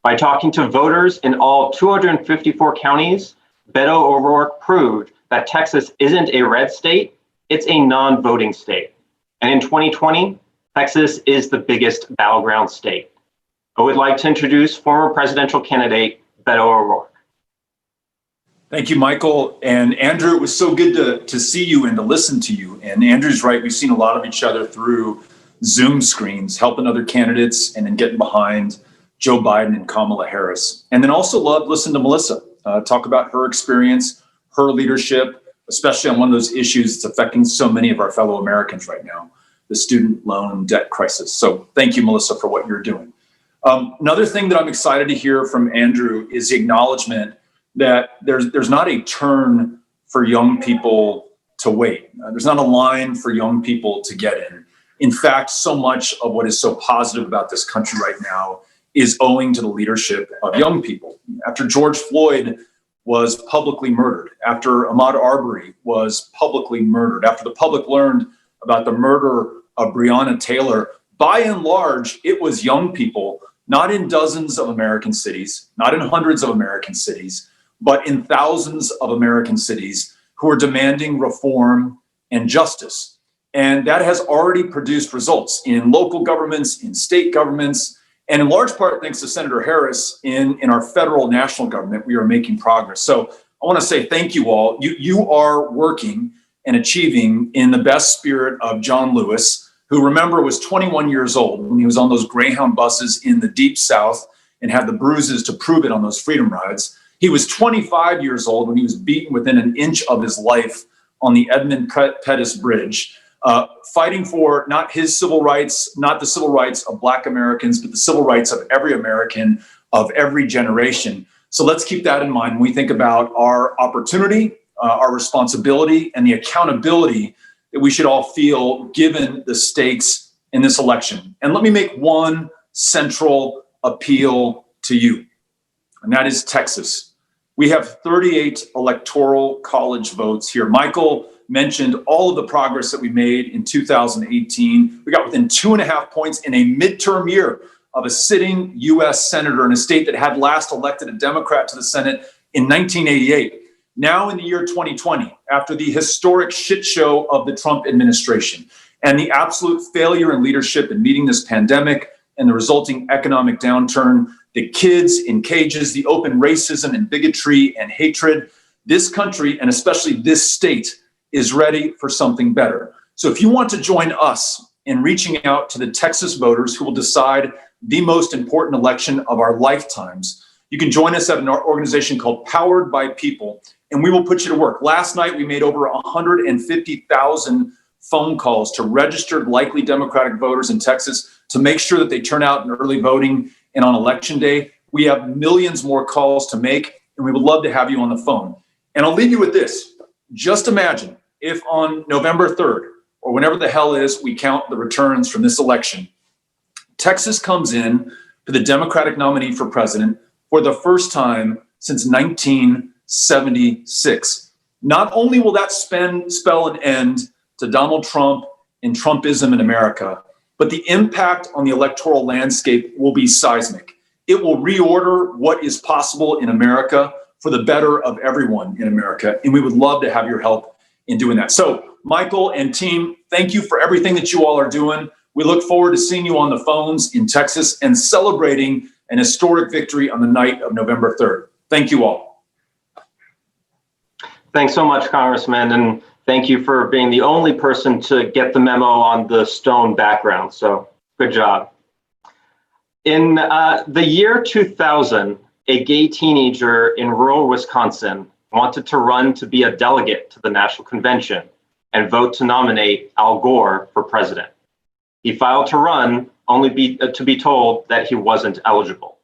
By talking to voters in all 254 counties, Beto O'Rourke proved that Texas isn't a red state, it's a non-voting state. And in 2020, Texas is the biggest battleground state. I would like to introduce former presidential candidate Beto O'Rourke. Thank you, Michael. And Andrew, it was so good to see you and to listen to you. And Andrew's right, we've seen a lot of each other through Zoom screens, helping other candidates and then getting behind Joe Biden and Kamala Harris. And then also loved listening to Melissa. Talk about her experience, her leadership, especially on one of those issues that's affecting so many of our fellow Americans right now, the student loan debt crisis. So thank you, Melissa, for what you're doing. Another thing that I'm excited to hear from Andrew is the acknowledgement that there's not a turn for young people to wait. There's not a line for young people to get in. In fact, so much of what is so positive about this country right now is owing to the leadership of young people. After George Floyd was publicly murdered, after Ahmaud Arbery was publicly murdered, after the public learned about the murder of Breonna Taylor, by and large, it was young people, not in dozens of American cities, not in hundreds of American cities, but in thousands of American cities who are demanding reform and justice. And that has already produced results in local governments, in state governments, and in large part, thanks to Senator Harris in our federal national government, we are making progress. So I want to say thank you all. You are working and achieving in the best spirit of John Lewis, who, remember, was 21 years old when he was on those Greyhound buses in the Deep South and had the bruises to prove it on those freedom rides. He was 25 years old when he was beaten within an inch of his life on the Edmund Pettus Bridge, fighting for not his civil rights, not the civil rights of Black Americans, but the civil rights of every American of every generation. So let's keep that in mind when we think about our opportunity, our responsibility, and the accountability that we should all feel given the stakes in this election. And let me make one central appeal to you, and that is Texas. We have 38 electoral college votes here. Michael mentioned all of the progress that we made in 2018. We got within 2.5 points in a midterm year of a sitting U.S. senator in a state that had last elected a Democrat to the Senate in 1988. Now in the year 2020, after the historic shit show of the Trump administration and the absolute failure in leadership in meeting this pandemic and the resulting economic downturn, the kids in cages, the open racism and bigotry and hatred, this country, and especially this state, is ready for something better. So if you want to join us in reaching out to the Texas voters who will decide the most important election of our lifetimes, you can join us at an organization called Powered by People, and we will put you to work. Last night, we made over 150,000 phone calls to registered likely Democratic voters in Texas to make sure that they turn out in early voting and on election day. We have millions more calls to make, and we would love to have you on the phone. And I'll leave you with this. Just imagine if on November 3rd, or whenever the hell is, we count the returns from this election, Texas comes in for the Democratic nominee for president for the first time since 1976. Not only will that spell an end to Donald Trump and Trumpism in America, but the impact on the electoral landscape will be seismic. It will reorder what is possible in America for the better of everyone in America, and we would love to have your help in doing that. So, Michael and team, thank you for everything that you all are doing. We look forward to seeing you on the phones in Texas and celebrating an historic victory on the night of November 3rd. Thank you all. Thanks so much, Congressman, and thank you for being the only person to get the memo on the stone background. So good job. In the year 2000, a gay teenager in rural Wisconsin wanted to run to be a delegate to the National Convention and vote to nominate Al Gore for president. He filed to run, only to be told that he wasn't eligible.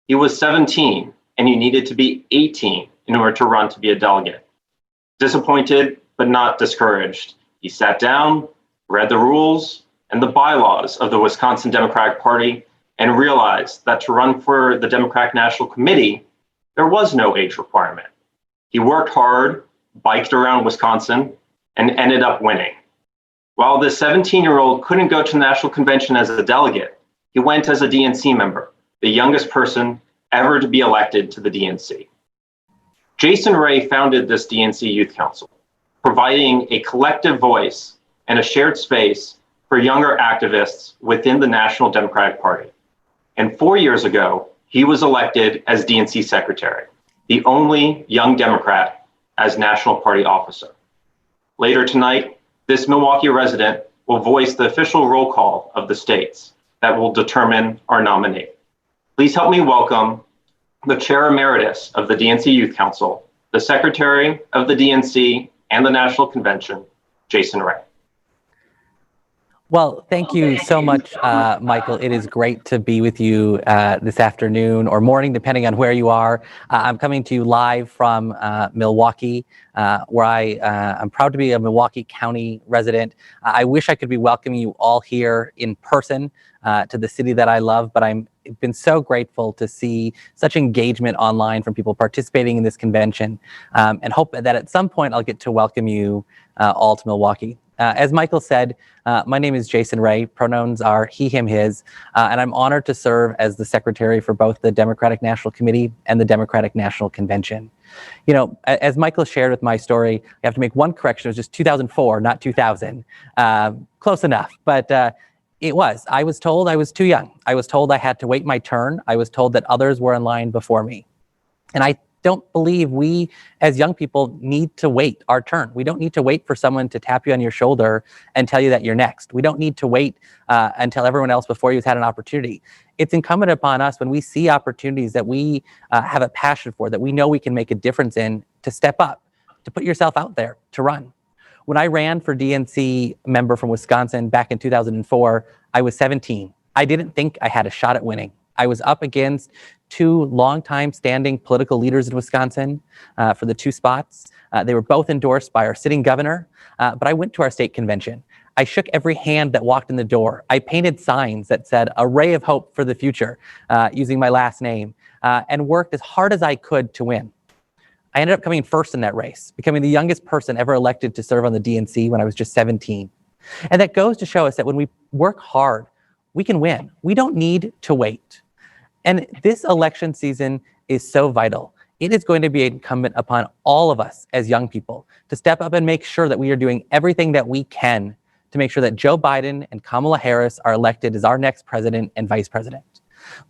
He was 17 and he needed to be 18 in order to run to be a delegate. Disappointed, but not discouraged, he sat down, read the rules and the bylaws of the Wisconsin Democratic Party, and realized that to run for the Democratic National Committee, there was no age requirement. He worked hard, biked around Wisconsin, and ended up winning. While the 17-year-old couldn't go to the National Convention as a delegate, he went as a DNC member, the youngest person ever to be elected to the DNC. Jason Ray founded this DNC Youth Council, providing a collective voice and a shared space for younger activists within the National Democratic Party. And 4 years ago, he was elected as DNC secretary, the only young Democrat as National Party officer. Later tonight, this Milwaukee resident will voice the official roll call of the states that will determine our nominee. Please help me welcome the Chair Emeritus of the DNC Youth Council, the Secretary of the DNC and the National Convention, Jason Ray. Well, thank you so much, Michael. It is great to be with you this afternoon or morning, depending on where you are. I'm coming to you live from Milwaukee, where I'm proud to be a Milwaukee County resident. I wish I could be welcoming you all here in person to the city that I love, but I've been so grateful to see such engagement online from people participating in this convention, and hope that at some point I'll get to welcome you all to Milwaukee. As Michael said, my name is Jason Ray. Pronouns are he, him, his, and I'm honored to serve as the secretary for both the Democratic National Committee and the Democratic National Convention. You know, as Michael shared with my story, I have to make one correction. It was just 2004, not 2000. Close enough, but it was. I was told I was too young. I was told I had to wait my turn. I was told that others were in line before me. And I don't believe we as young people need to wait our turn. We don't need to wait for someone to tap you on your shoulder and tell you that you're next. We don't need to wait until everyone else before you has had an opportunity. It's incumbent upon us when we see opportunities that we have a passion for, that we know we can make a difference in, to step up, to put yourself out there, to run. When I ran for DNC member from Wisconsin back in 2004, I was 17. I didn't think I had a shot at winning. I was up against two longtime standing political leaders in Wisconsin for the two spots. They were both endorsed by our sitting governor, but I went to our state convention. I shook every hand that walked in the door. I painted signs that said "A ray of hope for the future" using my last name, and worked as hard as I could to win. I ended up coming first in that race, becoming the youngest person ever elected to serve on the DNC when I was just 17. And that goes to show us that when we work hard, we can win. We don't need to wait. And this election season is so vital. It is going to be incumbent upon all of us as young people to step up and make sure that we are doing everything that we can to make sure that Joe Biden and Kamala Harris are elected as our next president and vice president.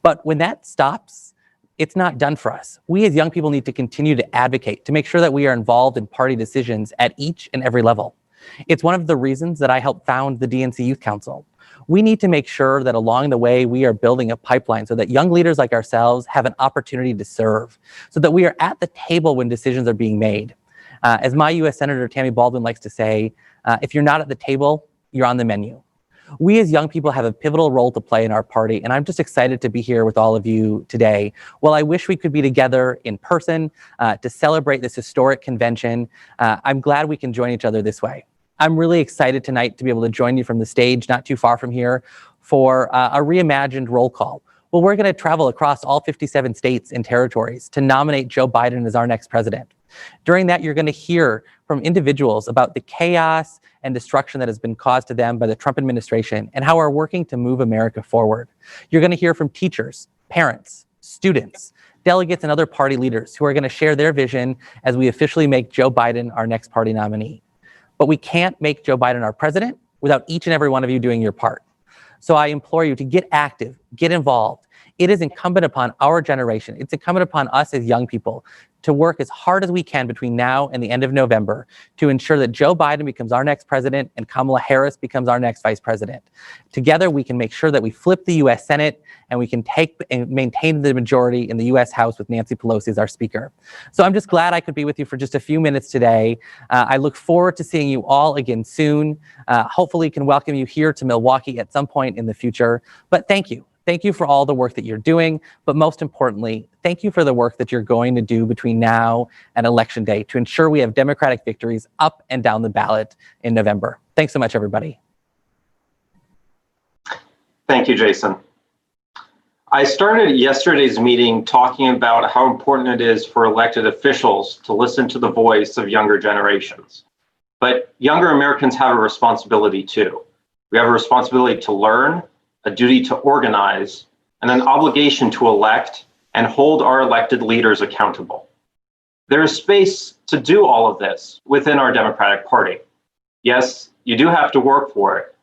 But when that stops, it's not done for us. We as young people need to continue to advocate to make sure that we are involved in party decisions at each and every level. It's one of the reasons that I helped found the DNC Youth Council. We need to make sure that along the way, we are building a pipeline so that young leaders like ourselves have an opportunity to serve, so that we are at the table when decisions are being made. As my U.S. Senator Tammy Baldwin likes to say, if you're not at the table, you're on the menu. We as young people have a pivotal role to play in our party, and I'm just excited to be here with all of you today. While I wish we could be together in person to celebrate this historic convention, I'm glad we can join each other this way. I'm really excited tonight to be able to join you from the stage not too far from here for a reimagined roll call. Well, we're going to travel across all 57 states and territories to nominate Joe Biden as our next president. During that, you're going to hear from individuals about the chaos and destruction that has been caused to them by the Trump administration and how we're working to move America forward. You're going to hear from teachers, parents, students, delegates, and other party leaders who are going to share their vision as we officially make Joe Biden our next party nominee. But we can't make Joe Biden our president without each and every one of you doing your part. So I implore you to get active, get involved. It is incumbent upon our generation. It's incumbent upon us as young people to work as hard as we can between now and the end of November to ensure that Joe Biden becomes our next president and Kamala Harris becomes our next vice president. Together, we can make sure that we flip the U.S. Senate and we can take and maintain the majority in the U.S. House with Nancy Pelosi as our speaker. So I'm just glad I could be with you for just a few minutes today. I look forward to seeing you all again soon. Hopefully can welcome you here to Milwaukee at some point in the future. But thank you. Thank you for all the work that you're doing, but most importantly, thank you for the work that you're going to do between now and Election Day to ensure we have Democratic victories up and down the ballot in November. Thanks so much, everybody. Thank you, Jason. I started yesterday's meeting talking about how important it is for elected officials to listen to the voice of younger generations. But younger Americans have a responsibility too. We have a responsibility to learn, a duty to organize, and an obligation to elect and hold our elected leaders accountable. There is space to do all of this within our Democratic Party. Yes, you do have to work for it,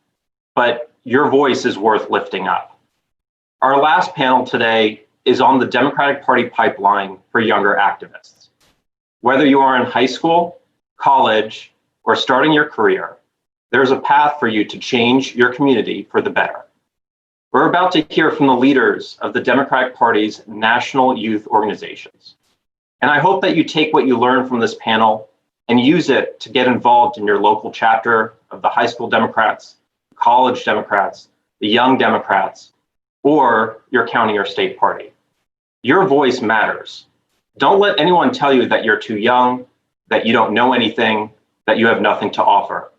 but your voice is worth lifting up. Our last panel today is on the Democratic Party pipeline for younger activists. Whether you are in high school, college, or starting your career, there's a path for you to change your community for the better. We're about to hear from the leaders of the Democratic Party's national youth organizations. And I hope that you take what you learn from this panel and use it to get involved in your local chapter of the high school Democrats, college Democrats, the young Democrats, or your county or state party. Your voice matters. Don't let anyone tell you that you're too young, that you don't know anything, that you have nothing to offer.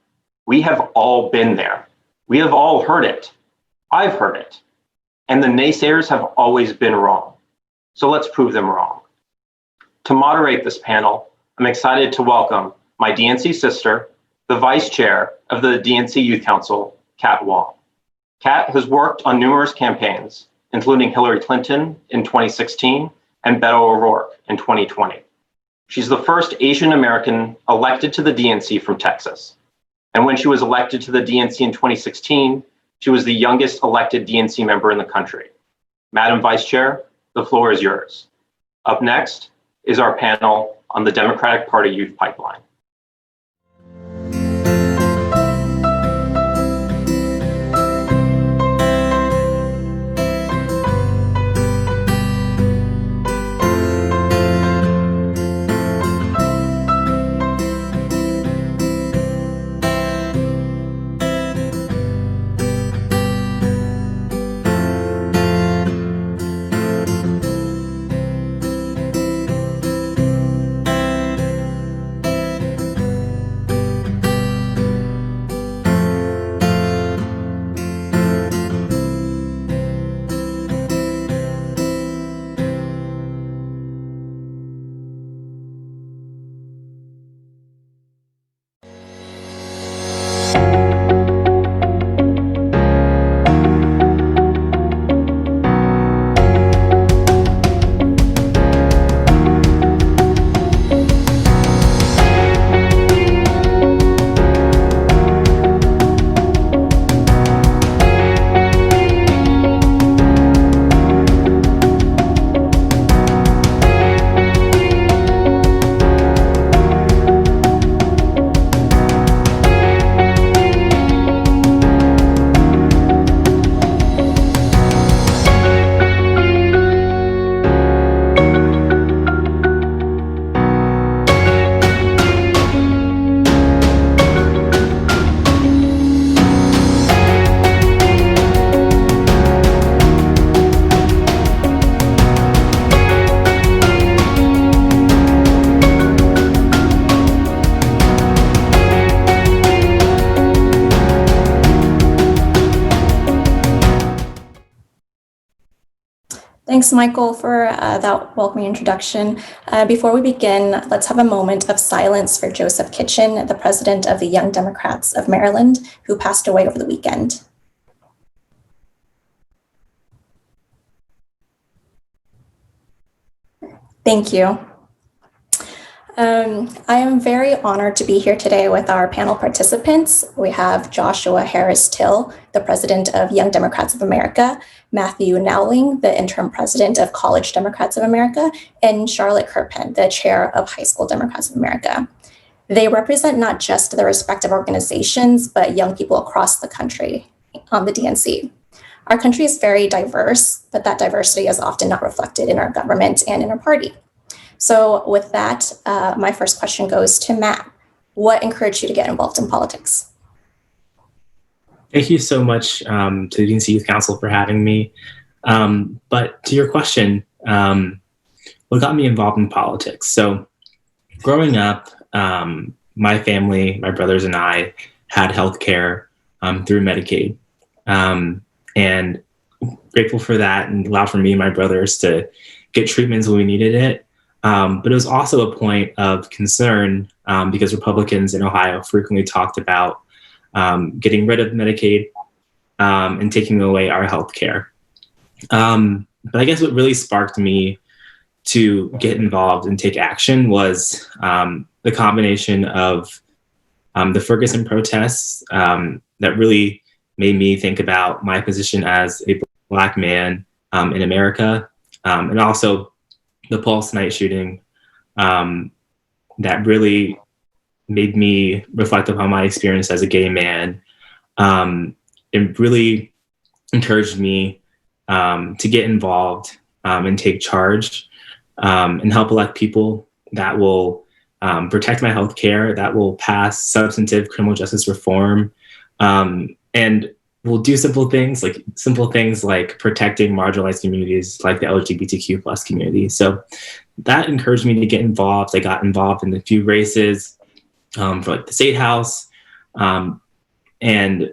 We have all been there. We have all heard it. I've heard it, and the naysayers have always been wrong. So let's prove them wrong. To moderate this panel, I'm excited to welcome my DNC sister, the vice chair of the DNC Youth Council, Kapp Hoang. Kapp has worked on numerous campaigns, including Hillary Clinton in 2016 and Beto O'Rourke in 2020. She's the first Asian American elected to the DNC from Texas. And when she was elected to the DNC in 2016, she was the youngest elected DNC member in the country. Madam Vice Chair, the floor is yours. Up next is our panel on the Democratic Party Youth Pipeline. Thanks, Michael, for that welcoming introduction. Before we begin, let's have a moment of silence for Joseph Kitchen, the president of the Young Democrats of Maryland, who passed away over the weekend. Thank you. I am very honored to be here today with our panel participants. We have Joshua Harris Till, the president of Young Democrats of America, Matthew Nowling, the interim president of College Democrats of America, and Charlotte Kerpen, the chair of High School Democrats of America. They represent not just the respective organizations, but young people across the country on the DNC. Our country is very diverse, but that diversity is often not reflected in our government and in our party. So with that, my first question goes to Matt. What encouraged you to get involved in politics? Thank you so much to the DNC Youth Council for having me. But to your question, what got me involved in politics? So growing up, my family, my brothers and I had healthcare through Medicaid. And grateful for that and allowed for me and my brothers to get treatments when we needed it. But it was also a point of concern because Republicans in Ohio frequently talked about getting rid of Medicaid and taking away our health care. But I guess what really sparked me to get involved and take action was the combination of the Ferguson protests that really made me think about my position as a Black man in America, and also the Pulse night shooting that really made me reflect upon my experience as a gay man. It really encouraged me to get involved and take charge and help elect people that will protect my health care, that will pass substantive criminal justice reform, and we'll do simple things like protecting marginalized communities like the LGBTQ plus community. So that encouraged me to get involved. I got involved in a few races for like the state house, and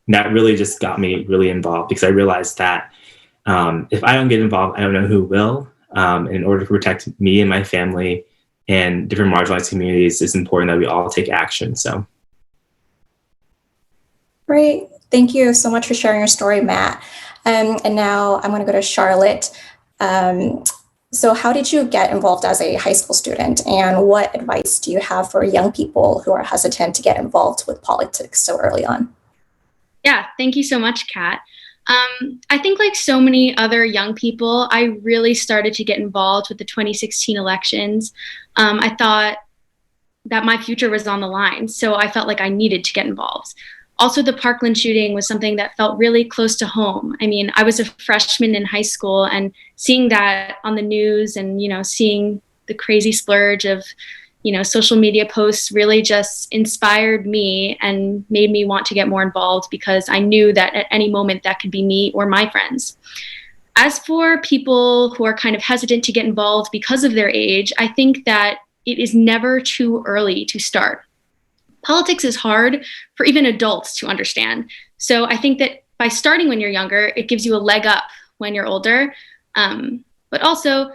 that really just got me really involved because I realized that if I don't get involved, I don't know who will. In order to protect me and my family and different marginalized communities, it's important that we all take action. So. Great. Thank you so much for sharing your story, Matt. And now I'm going to go to Charlotte. So how did you get involved as a high school student, and what advice do you have for young people who are hesitant to get involved with politics so early on? Yeah, thank you so much, Kat. I think like so many other young people, I really started to get involved with the 2016 elections. I thought that my future was on the line, so I felt like I needed to get involved. Also, the Parkland shooting was something that felt really close to home. I mean, I was a freshman in high school, and seeing that on the news and, seeing the crazy splurge of, social media posts really just inspired me and made me want to get more involved because I knew that at any moment that could be me or my friends. As for people who are kind of hesitant to get involved because of their age, I think that it is never too early to start. Politics is hard for even adults to understand. So I think that by starting when you're younger, it gives you a leg up when you're older. But also,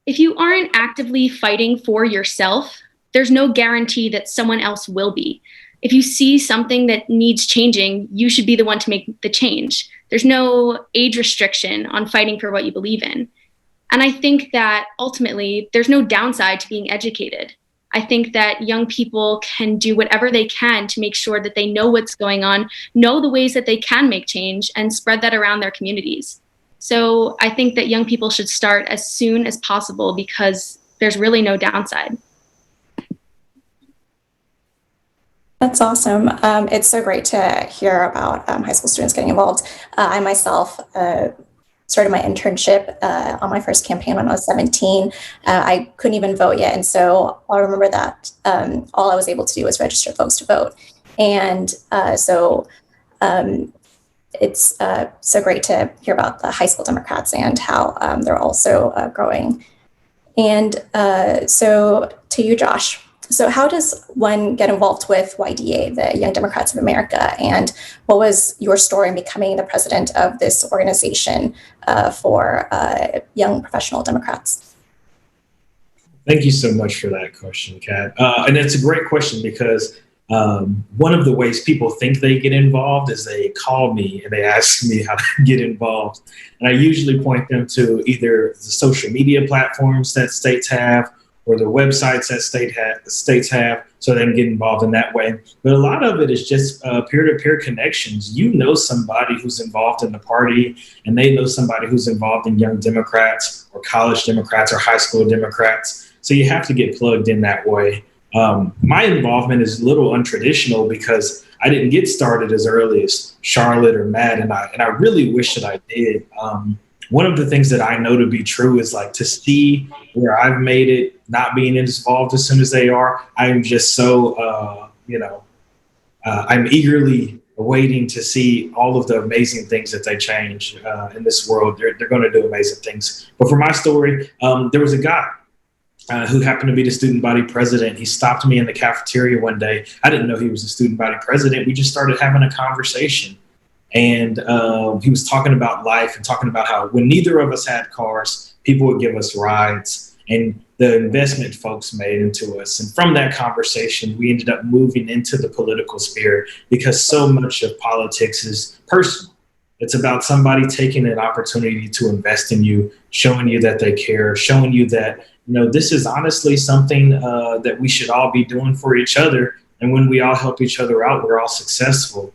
if you aren't actively fighting for yourself, there's no guarantee that someone else will be. If you see something that needs changing, you should be the one to make the change. There's no age restriction on fighting for what you believe in. And I think that ultimately, there's no downside to being educated. I think that young people can do whatever they can to make sure that they know what's going on, know the ways that they can make change, and spread that around their communities. So I think that young people should start as soon as possible because there's really no downside. That's awesome. It's so great to hear about high school students getting involved. I myself started my internship on my first campaign when I was 17. I couldn't even vote yet. And so I remember that all I was able to do was register folks to vote. And so it's so great to hear about the high school Democrats and how they're also growing. And so to you, Josh. So how does one get involved with YDA, the Young Democrats of America? And what was your story in becoming the president of this organization for young professional Democrats? Thank you so much for that question, Kat. And it's a great question because one of the ways people think they get involved is they call me and they ask me how to get involved. And I usually point them to either the social media platforms that states have or the websites that states have, so they can get involved in that way. But a lot of it is just peer-to-peer connections. You know somebody who's involved in the party, and they know somebody who's involved in Young Democrats or college Democrats or high school Democrats. So you have to get plugged in that way. My involvement is a little untraditional because I didn't get started as early as Charlotte or Matt, and I really wish that I did. One of the things that I know to be true is like to see where I've made it, not being involved as soon as they are. I am just so, I'm eagerly waiting to see all of the amazing things that they change in this world. They're going to do amazing things. But for my story, there was a guy who happened to be the student body president. He stopped me in the cafeteria one day. I didn't know he was the student body president. We just started having a conversation. And he was talking about life and talking about how when neither of us had cars, people would give us rides and the investment folks made into us. And from that conversation, we ended up moving into the political sphere because so much of politics is personal. It's about somebody taking an opportunity to invest in you, showing you that they care, showing you that, this is honestly something that we should all be doing for each other. And when we all help each other out, we're all successful.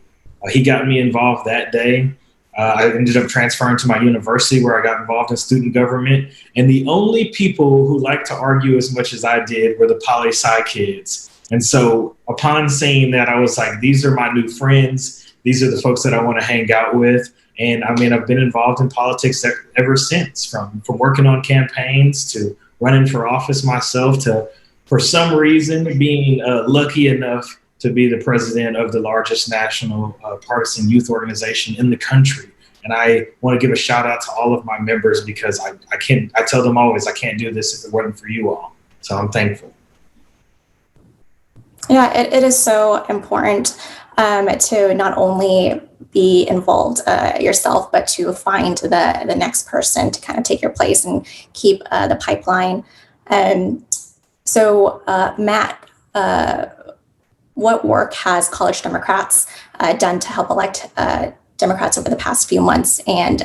He got me involved that day. I ended up transferring to my university where I got involved in student government. And the only people who liked to argue as much as I did were the poli-sci kids. And so upon seeing that, I was like, these are my new friends. These are the folks that I want to hang out with. And I mean, I've been involved in politics ever since, from working on campaigns to running for office myself to, for some reason, being lucky enough to be the president of the largest national partisan youth organization in the country. And I want to give a shout out to all of my members because I tell them always, I can't do this if it wasn't for you all. So I'm thankful. Yeah, it is so important to not only be involved yourself, but to find the next person to kind of take your place and keep the pipeline. So Matt, what work has College Democrats done to help elect Democrats over the past few months, and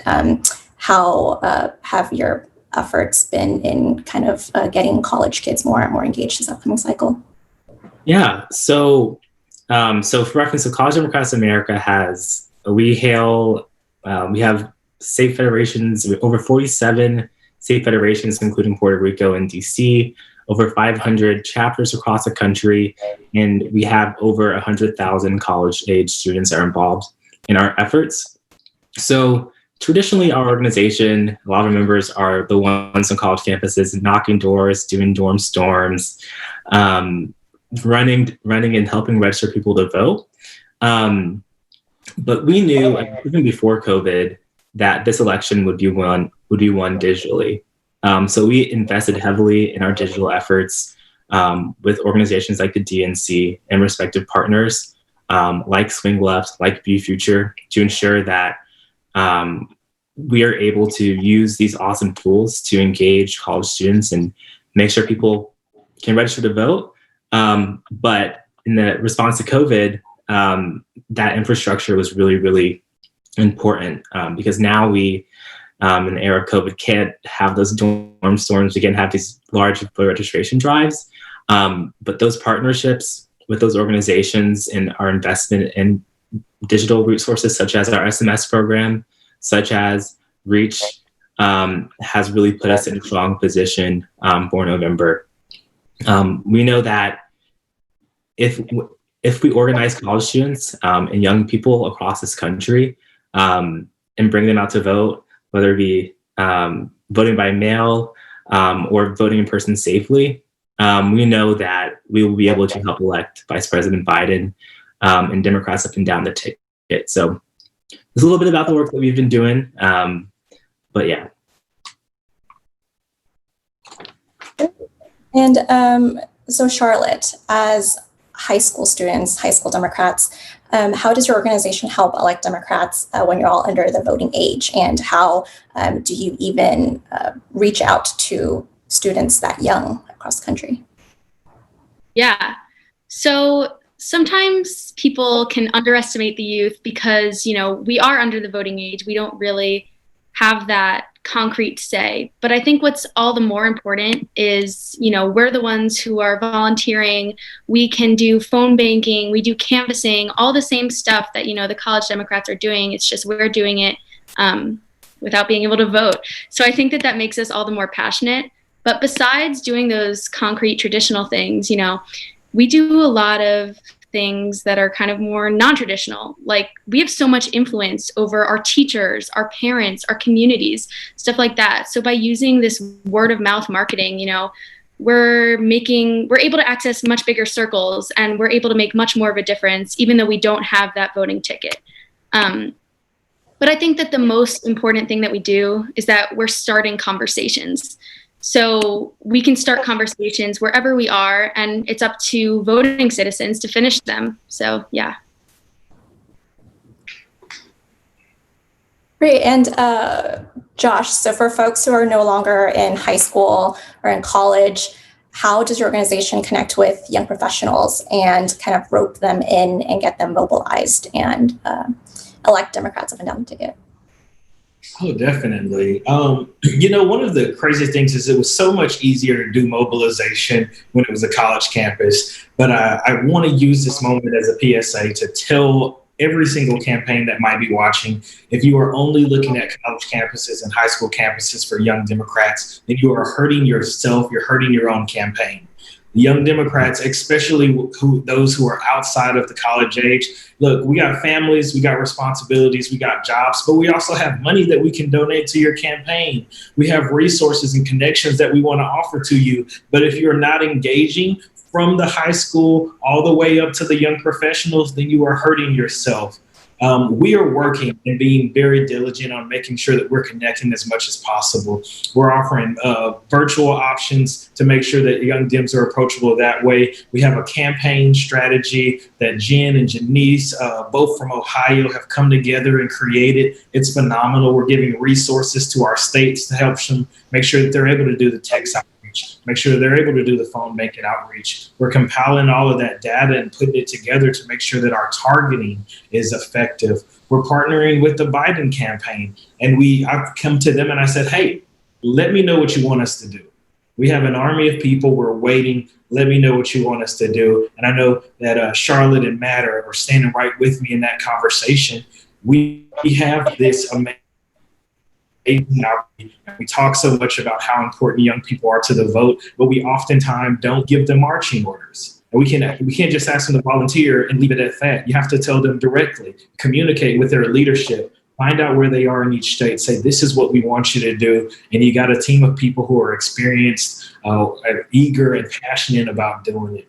how have your efforts been in kind of getting college kids more engaged this upcoming cycle? Yeah, so for reference, so College Democrats of America we have state federations, over 47 state federations, including Puerto Rico and DC, over 500 chapters across the country, and we have over 100,000 college-age students that are involved in our efforts. So traditionally, our organization, a lot of members are the ones on college campuses, knocking doors, doing dorm storms, running and helping register people to vote. But we knew, even before COVID, that this election would be won digitally. So we invested heavily in our digital efforts with organizations like the DNC and respective partners like Swing Left, like Be Future, to ensure that we are able to use these awesome tools to engage college students and make sure people can register to vote. But in the response to COVID, that infrastructure was really, really important because now we, in the era of COVID, can't have those dorm storms. We can't have these large voter registration drives. But those partnerships with those organizations and our investment in digital resources, such as our SMS program, such as Reach, has really put us in a strong position for November. We know that if we organize college students and young people across this country and bring them out to vote, whether it be voting by mail or voting in person safely, we know that we will be able to help elect Vice President Biden and Democrats up and down the ticket. So there's a little bit about the work that we've been doing, but yeah. And So Charlotte, as high school students, high school Democrats, how does your organization help elect Democrats when you're all under the voting age? And how do you even reach out to students that young across the country? Yeah. So sometimes people can underestimate the youth because, you know, we are under the voting age. We don't really have that concrete say. But I think what's all the more important is, you know, we're the ones who are volunteering. We can do phone banking. We do canvassing, all the same stuff that, you know, the college Democrats are doing. It's just we're doing it without being able to vote. So I think that that makes us all the more passionate. But besides doing those concrete traditional things, you know, we do a lot of things that are kind of more non-traditional. Like we have so much influence over our teachers, our parents, our communities, stuff like that. So by using this word of mouth marketing, you know, we're able to access much bigger circles and we're able to make much more of a difference, even though we don't have that voting ticket. But I think that the most important thing that we do is that we're starting conversations. So we can start conversations wherever we are, and it's up to voting citizens to finish them. So, yeah. Great. And Josh, so for folks who are no longer in high school or in college, how does your organization connect with young professionals and kind of rope them in and get them mobilized and elect Democrats up and down the ticket? Oh, definitely. You know, one of the craziest things is it was so much easier to do mobilization when it was a college campus. But I want to use this moment as a PSA to tell every single campaign that might be watching, if you are only looking at college campuses and high school campuses for young Democrats, then you are hurting yourself, you're hurting your own campaign. Young Democrats, especially those who are outside of the college age, look, we got families, we got responsibilities, we got jobs, but we also have money that we can donate to your campaign. We have resources and connections that we want to offer to you. But if you're not engaging from the high school all the way up to the young professionals, then you are hurting yourself. We are working and being very diligent on making sure that we're connecting as much as possible. We're offering virtual options to make sure that young Dems are approachable that way. We have a campaign strategy that Jen and Janice, both from Ohio, have come together and created. It's phenomenal. We're giving resources to our states to help them make sure that they're able to do the text outreach, make sure they're able to do the phone banking outreach. We're compiling all of that data and putting it together to make sure that our targeting is effective. We're partnering with the Biden campaign, and I've come to them and I said, hey, let me know what you want us to do. We have an army of people. We're waiting. Let me know what you want us to do. And I know that Charlotte and Matt are standing right with me in that conversation. We have this amazing. We talk so much about how important young people are to the vote, but we oftentimes don't give them marching orders. And we can't just ask them to volunteer and leave it at that. You have to tell them directly, communicate with their leadership, find out where they are in each state, say, this is what we want you to do. And you got a team of people who are experienced, eager and passionate about doing it.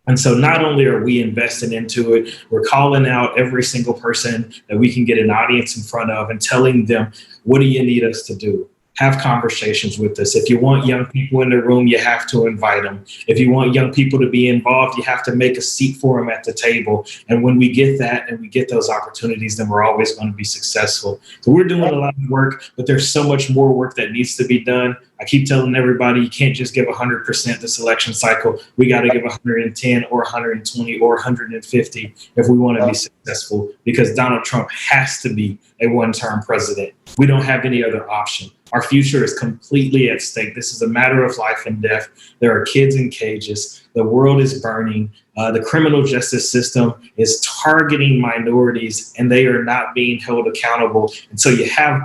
And so not only are we investing into it, we're calling out every single person that we can get an audience in front of and telling them, what do you need us to do? Have conversations with us. If you want young people in the room, you have to invite them. If you want young people to be involved, you have to make a seat for them at the table. And when we get that and we get those opportunities, then we're always going to be successful. So we're doing a lot of work, but there's so much more work that needs to be done. I keep telling everybody, you can't just give 100% this election cycle. We got to give 110 or 120 or 150 if we want to be successful, because Donald Trump has to be a one-term president. We don't have any other option. Our future is completely at stake. This is a matter of life and death. There are kids in cages. The world is burning. The criminal justice system is targeting minorities, and they are not being held accountable. And so you have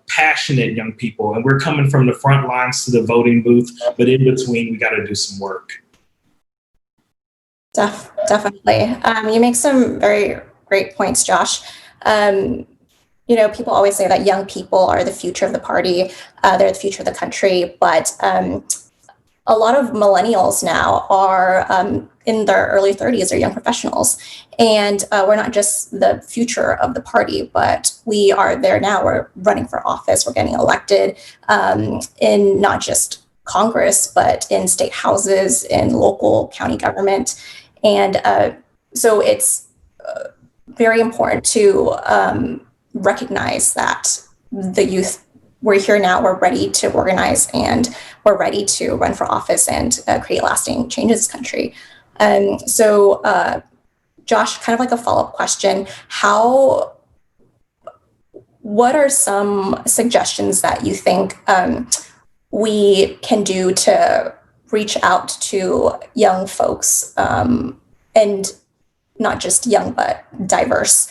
passionate young people, and we're coming from the front lines to the voting booth, but in between, we got to do some work. Definitely. You make some very great points, Josh. You know, people always say that young people are the future of the party. They're the future of the country. But a lot of millennials now are in their early 30s. They're young professionals. And we're not just the future of the party, but we are there now. We're running for office. We're getting elected in not just Congress, but in state houses, in local county government. And so it's very important to recognize that the youth, we're here now, we're ready to organize, and we're ready to run for office and create lasting change in this country. So Josh, kind of like a follow-up question, what are some suggestions that you think we can do to reach out to young folks, and not just young, but diverse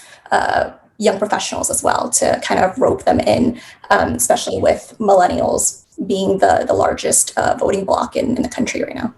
young professionals as well, to kind of rope them in, especially with millennials being the largest voting bloc in the country right now?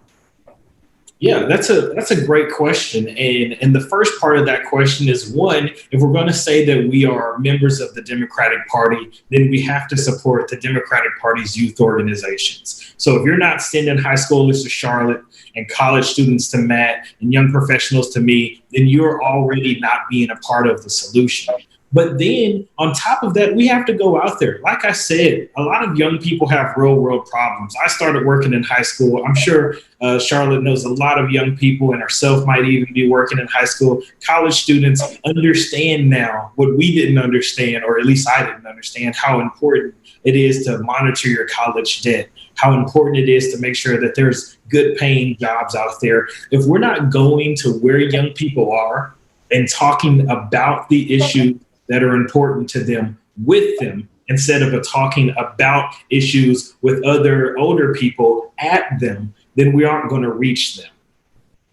Yeah, that's a great question. And the first part of that question is, one, if we're going to say that we are members of the Democratic Party, then we have to support the Democratic Party's youth organizations. So if you're not sending high schoolers to Charlotte and college students to Matt and young professionals to me, then you're already not being a part of the solution. But then on top of that, we have to go out there. Like I said, a lot of young people have real world problems. I started working in high school. I'm sure Charlotte knows a lot of young people, and herself might even be working in high school. College students understand now what we didn't understand, or at least I didn't understand, how important it is to monitor your college debt, how important it is to make sure that there's good paying jobs out there. If we're not going to where young people are and talking about the issues that are important to them with them, instead of talking about issues with other older people at them, then we aren't going to reach them.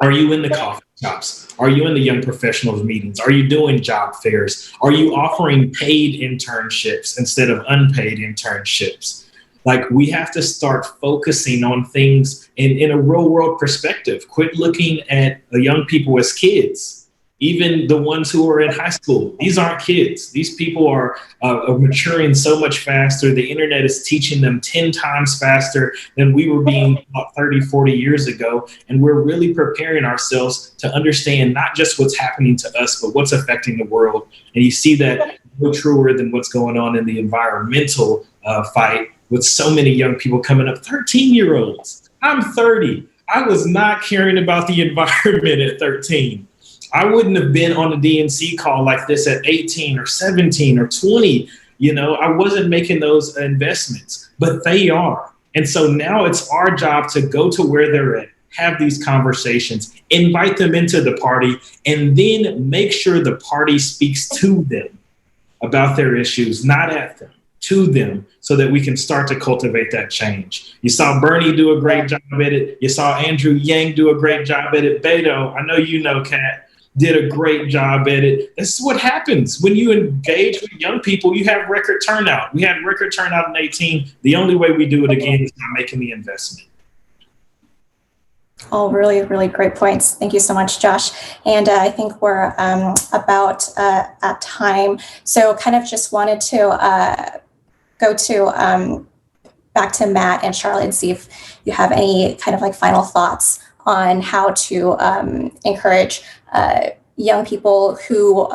Are you in the coffee shops? Are you in the young professionals meetings? Are you doing job fairs? Are you offering paid internships instead of unpaid internships? Like, we have to start focusing on things in a real world perspective. Quit looking at the young people as kids. Even the ones who are in high school, these aren't kids. These people are maturing so much faster. The internet is teaching them 10 times faster than we were being taught 30, 40 years ago. And we're really preparing ourselves to understand not just what's happening to us, but what's affecting the world. And you see that no truer than what's going on in the environmental fight, with so many young people coming up, 13-year-olds. I'm 30. I was not caring about the environment at 13. I wouldn't have been on a DNC call like this at 18 or 17 or 20. You know, I wasn't making those investments, but they are. And so now it's our job to go to where they're at, have these conversations, invite them into the party, and then make sure the party speaks to them about their issues, not at them, to them, so that we can start to cultivate that change. You saw Byrne do a great job at it. You saw Andrew Yang do a great job at it. Beto, I know you know, Kat, did a great job at it. This is what happens when you engage with young people. You have record turnout. We had record turnout in 18. The only way we do it again is by making the investment. All really, really great points. Thank you so much, Josh. And I think we're about at time. So kind of just wanted to go to back to Matt and Charlotte and see if you have any kind of like final thoughts on how to encourage young people who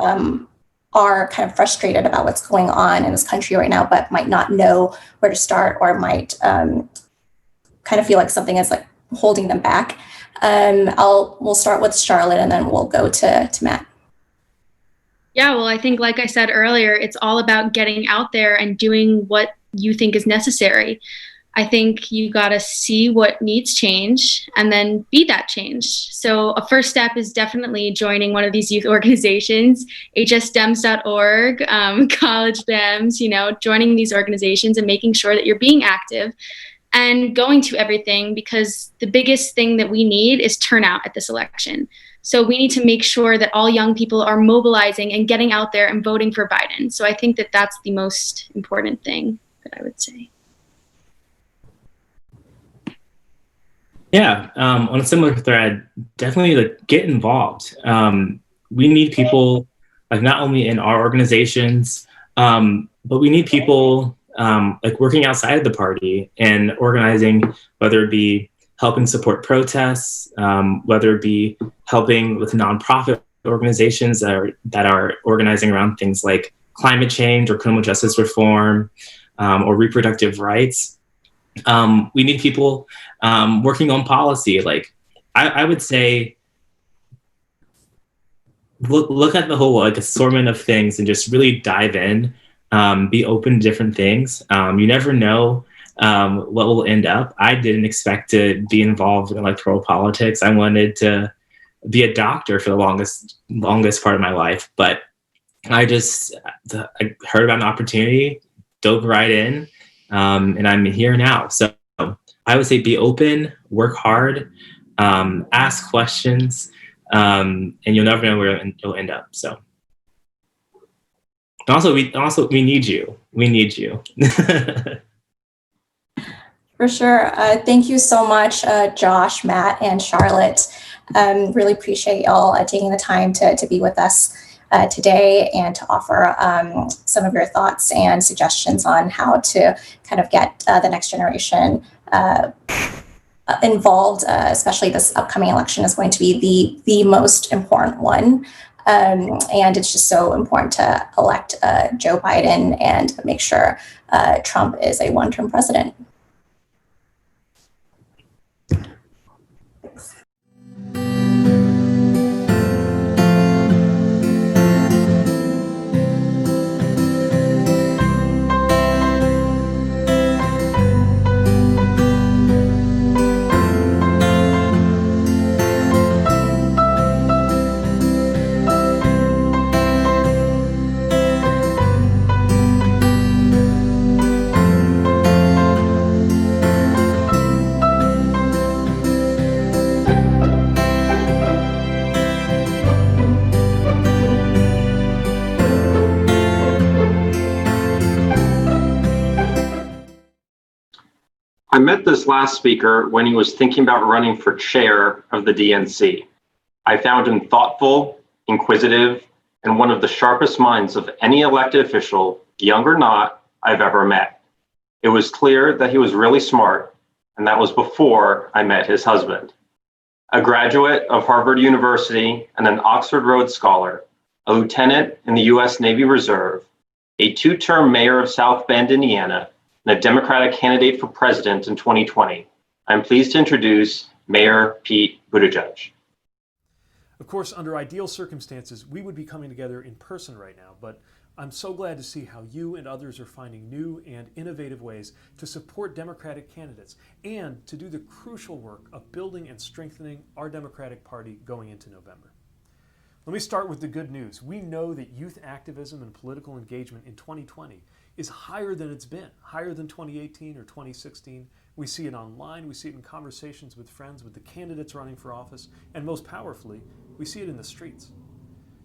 are kind of frustrated about what's going on in this country right now, but might not know where to start, or might kind of feel like something is like holding them back. We'll start with Charlotte, and then we'll go to Matt. Yeah, well, I think, like I said earlier, it's all about getting out there and doing what you think is necessary. I think you got to see what needs change and then be that change. So a first step is definitely joining one of these youth organizations, hsdems.org, College Dems, joining these organizations and making sure that you're being active and going to everything, because the biggest thing that we need is turnout at this election. So we need to make sure that all young people are mobilizing and getting out there and voting for Biden. So I think that that's the most important thing that I would say. Yeah, on a similar thread, definitely get involved. We need people not only in our organizations, but we need people working outside of the party and organizing, whether it be helping support protests, whether it be helping with nonprofit organizations that are organizing around things like climate change or criminal justice reform, or reproductive rights. We need people working on policy. Like I would say, look at the whole like assortment of things and just really dive in. Be open to different things. You never know what will end up. I didn't expect to be involved in electoral politics. I wanted to be a doctor for the longest part of my life, but I heard about an opportunity, dove right in, and I'm here now. So I would say be open, work hard, ask questions, and you'll never know where you'll end up. So also we need you. We need you. For sure. Thank you so much, Josh, Matt, and Charlotte. Really appreciate y'all taking the time to be with us today and to offer some of your thoughts and suggestions on how to kind of get the next generation involved, especially this upcoming election is going to be the most important one. And it's just so important to elect Joe Biden and make sure Trump is a one-term president. I met this last speaker when he was thinking about running for chair of the DNC. I found him thoughtful, inquisitive, and one of the sharpest minds of any elected official, young or not, I've ever met. It was clear that he was really smart, and that was before I met his husband. A graduate of Harvard University and an Oxford Rhodes Scholar, a lieutenant in the U.S. Navy Reserve, a two-term mayor of South Bend, Indiana, and a Democratic candidate for president in 2020. I'm pleased to introduce Mayor Pete Buttigieg. Of course, under ideal circumstances, we would be coming together in person right now, but I'm so glad to see how you and others are finding new and innovative ways to support Democratic candidates and to do the crucial work of building and strengthening our Democratic Party going into November. Let me start with the good news. We know that youth activism and political engagement in 2020 is higher than it's been, higher than 2018 or 2016. We see it online, we see it in conversations with friends, with the candidates running for office, and most powerfully, we see it in the streets.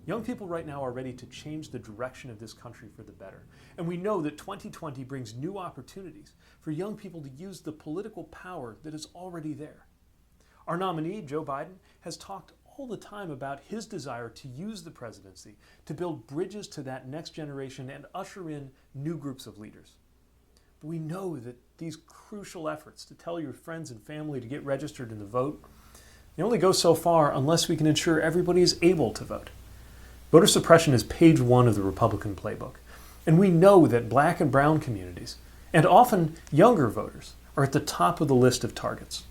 Young people right now are ready to change the direction of this country for the better. And we know that 2020 brings new opportunities for young people to use the political power that is already there. Our nominee, Joe Biden, has talked all the time about his desire to use the presidency to build bridges to that next generation and usher in new groups of leaders. But we know that these crucial efforts to tell your friends and family to get registered and to vote, they only go so far unless we can ensure everybody is able to vote. Voter suppression is page 1 of the Republican playbook. And we know that Black and brown communities, and often younger voters, are at the top of the list of targets.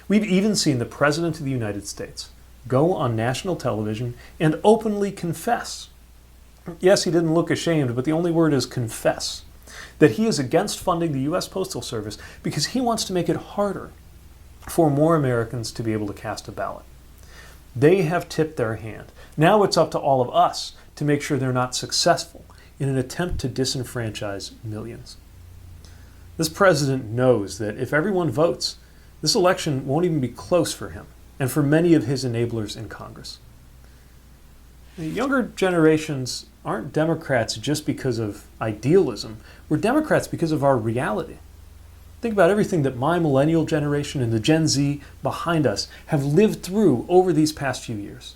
We've even seen the President of the United States go on national television and openly confess. Yes, he didn't look ashamed, but the only word is confess, that he is against funding the U.S. Postal Service because he wants to make it harder for more Americans to be able to cast a ballot. They have tipped their hand. Now it's up to all of us to make sure they're not successful in an attempt to disenfranchise millions. This president knows that if everyone votes, this election won't even be close for him and for many of his enablers in Congress. The younger generations aren't Democrats just because of idealism. We're Democrats because of our reality. Think about everything that my millennial generation and the Gen Z behind us have lived through over these past few years.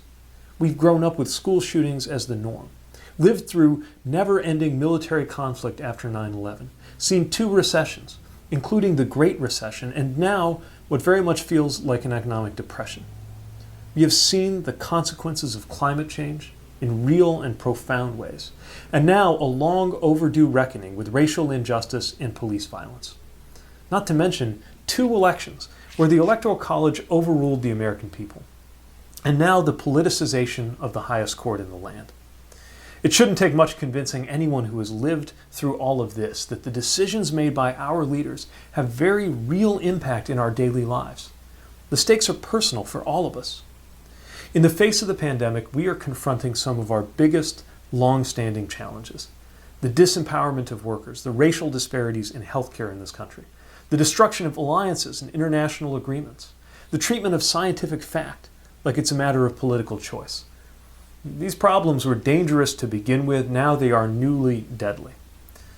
We've grown up with school shootings as the norm, lived through never-ending military conflict after 9/11, seen 2 recessions, including the Great Recession, and now what very much feels like an economic depression. We have seen the consequences of climate change in real and profound ways, and now a long overdue reckoning with racial injustice and police violence. not to mention 2 elections where the Electoral College overruled the American people, and now the politicization of the highest court in the land. It shouldn't take much convincing anyone who has lived through all of this that the decisions made by our leaders have very real impact in our daily lives. The stakes are personal for all of us. In the face of the pandemic, we are confronting some of our biggest, long-standing challenges. The disempowerment of workers, the racial disparities in healthcare in this country, the destruction of alliances and international agreements, the treatment of scientific fact like it's a matter of political choice. These problems were dangerous to begin with. Now they are newly deadly.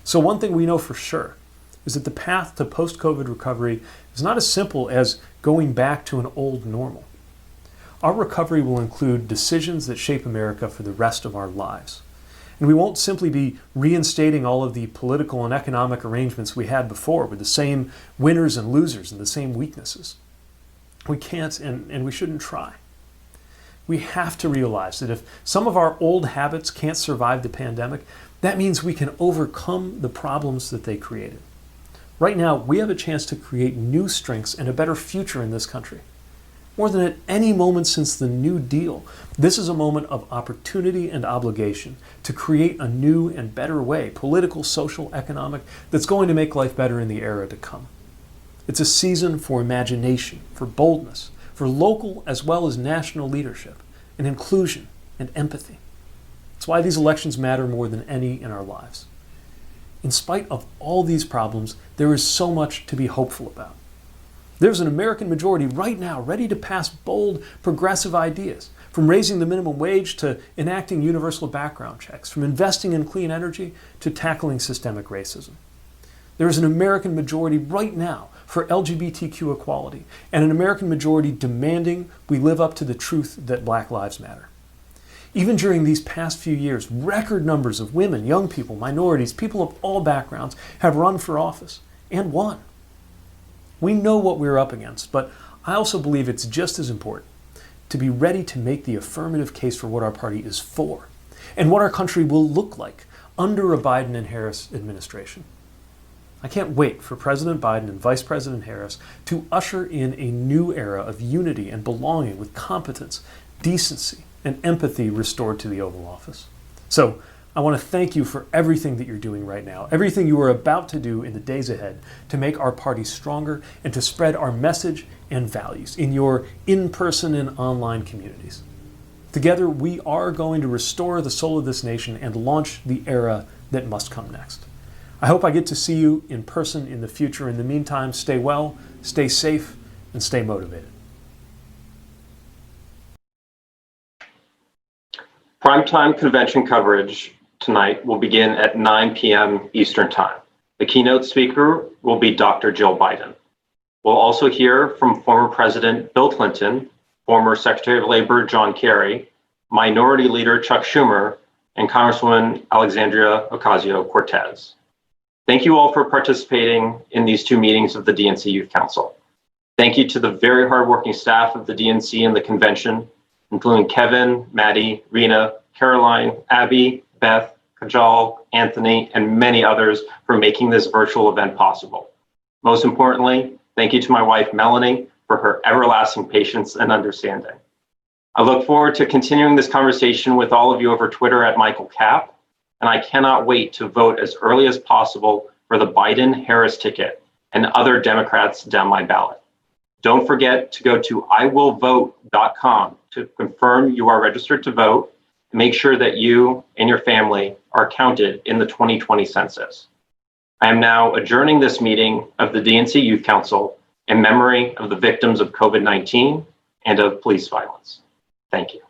So one thing we know for sure is that the path to post-COVID recovery is not as simple as going back to an old normal. Our recovery will include decisions that shape America for the rest of our lives. And we won't simply be reinstating all of the political and economic arrangements we had before with the same winners and losers and the same weaknesses. We can't and we shouldn't try. We have to realize that if some of our old habits can't survive the pandemic, that means we can overcome the problems that they created. Right now, we have a chance to create new strengths and a better future in this country. More than at any moment since the New Deal, this is a moment of opportunity and obligation to create a new and better way, political, social, economic, that's going to make life better in the era to come. It's a season for imagination, for boldness, for local as well as national leadership, and inclusion and empathy. It's why these elections matter more than any in our lives. In spite of all these problems, there is so much to be hopeful about. There's an American majority right now ready to pass bold, progressive ideas, from raising the minimum wage to enacting universal background checks, from investing in clean energy to tackling systemic racism. There is an American majority right now for LGBTQ equality, and an American majority demanding we live up to the truth that Black Lives Matter. Even during these past few years, record numbers of women, young people, minorities, people of all backgrounds have run for office and won. We know what we're up against, but I also believe it's just as important to be ready to make the affirmative case for what our party is for and what our country will look like under a Biden and Harris administration. I can't wait for President Biden and Vice President Harris to usher in a new era of unity and belonging with competence, decency, and empathy restored to the Oval Office. So I want to thank you for everything that you're doing right now, everything you are about to do in the days ahead to make our party stronger and to spread our message and values in your in-person and online communities. Together, we are going to restore the soul of this nation and launch the era that must come next. I hope I get to see you in person in the future. In the meantime, stay well, stay safe, and stay motivated. Primetime convention coverage tonight will begin at 9 p.m. Eastern Time. The keynote speaker will be Dr. Jill Biden. We'll also hear from former President Bill Clinton, former Secretary of Labor John Kerry, Minority Leader Chuck Schumer, and Congresswoman Alexandria Ocasio-Cortez. Thank you all for participating in these 2 meetings of the DNC Youth Council. Thank you to the very hardworking staff of the DNC and the convention, including Kevin, Maddie, Rena, Caroline, Abby, Beth, Kajal, Anthony, and many others for making this virtual event possible. Most importantly, thank you to my wife, Melanie, for her everlasting patience and understanding. I look forward to continuing this conversation with all of you over Twitter at Michael Kapp, and I cannot wait to vote as early as possible for the Biden-Harris ticket and other Democrats down my ballot. Don't forget to go to iwillvote.com to confirm you are registered to vote and make sure that you and your family are counted in the 2020 census. I am now adjourning this meeting of the DNC Youth Council in memory of the victims of COVID-19 and of police violence. Thank you.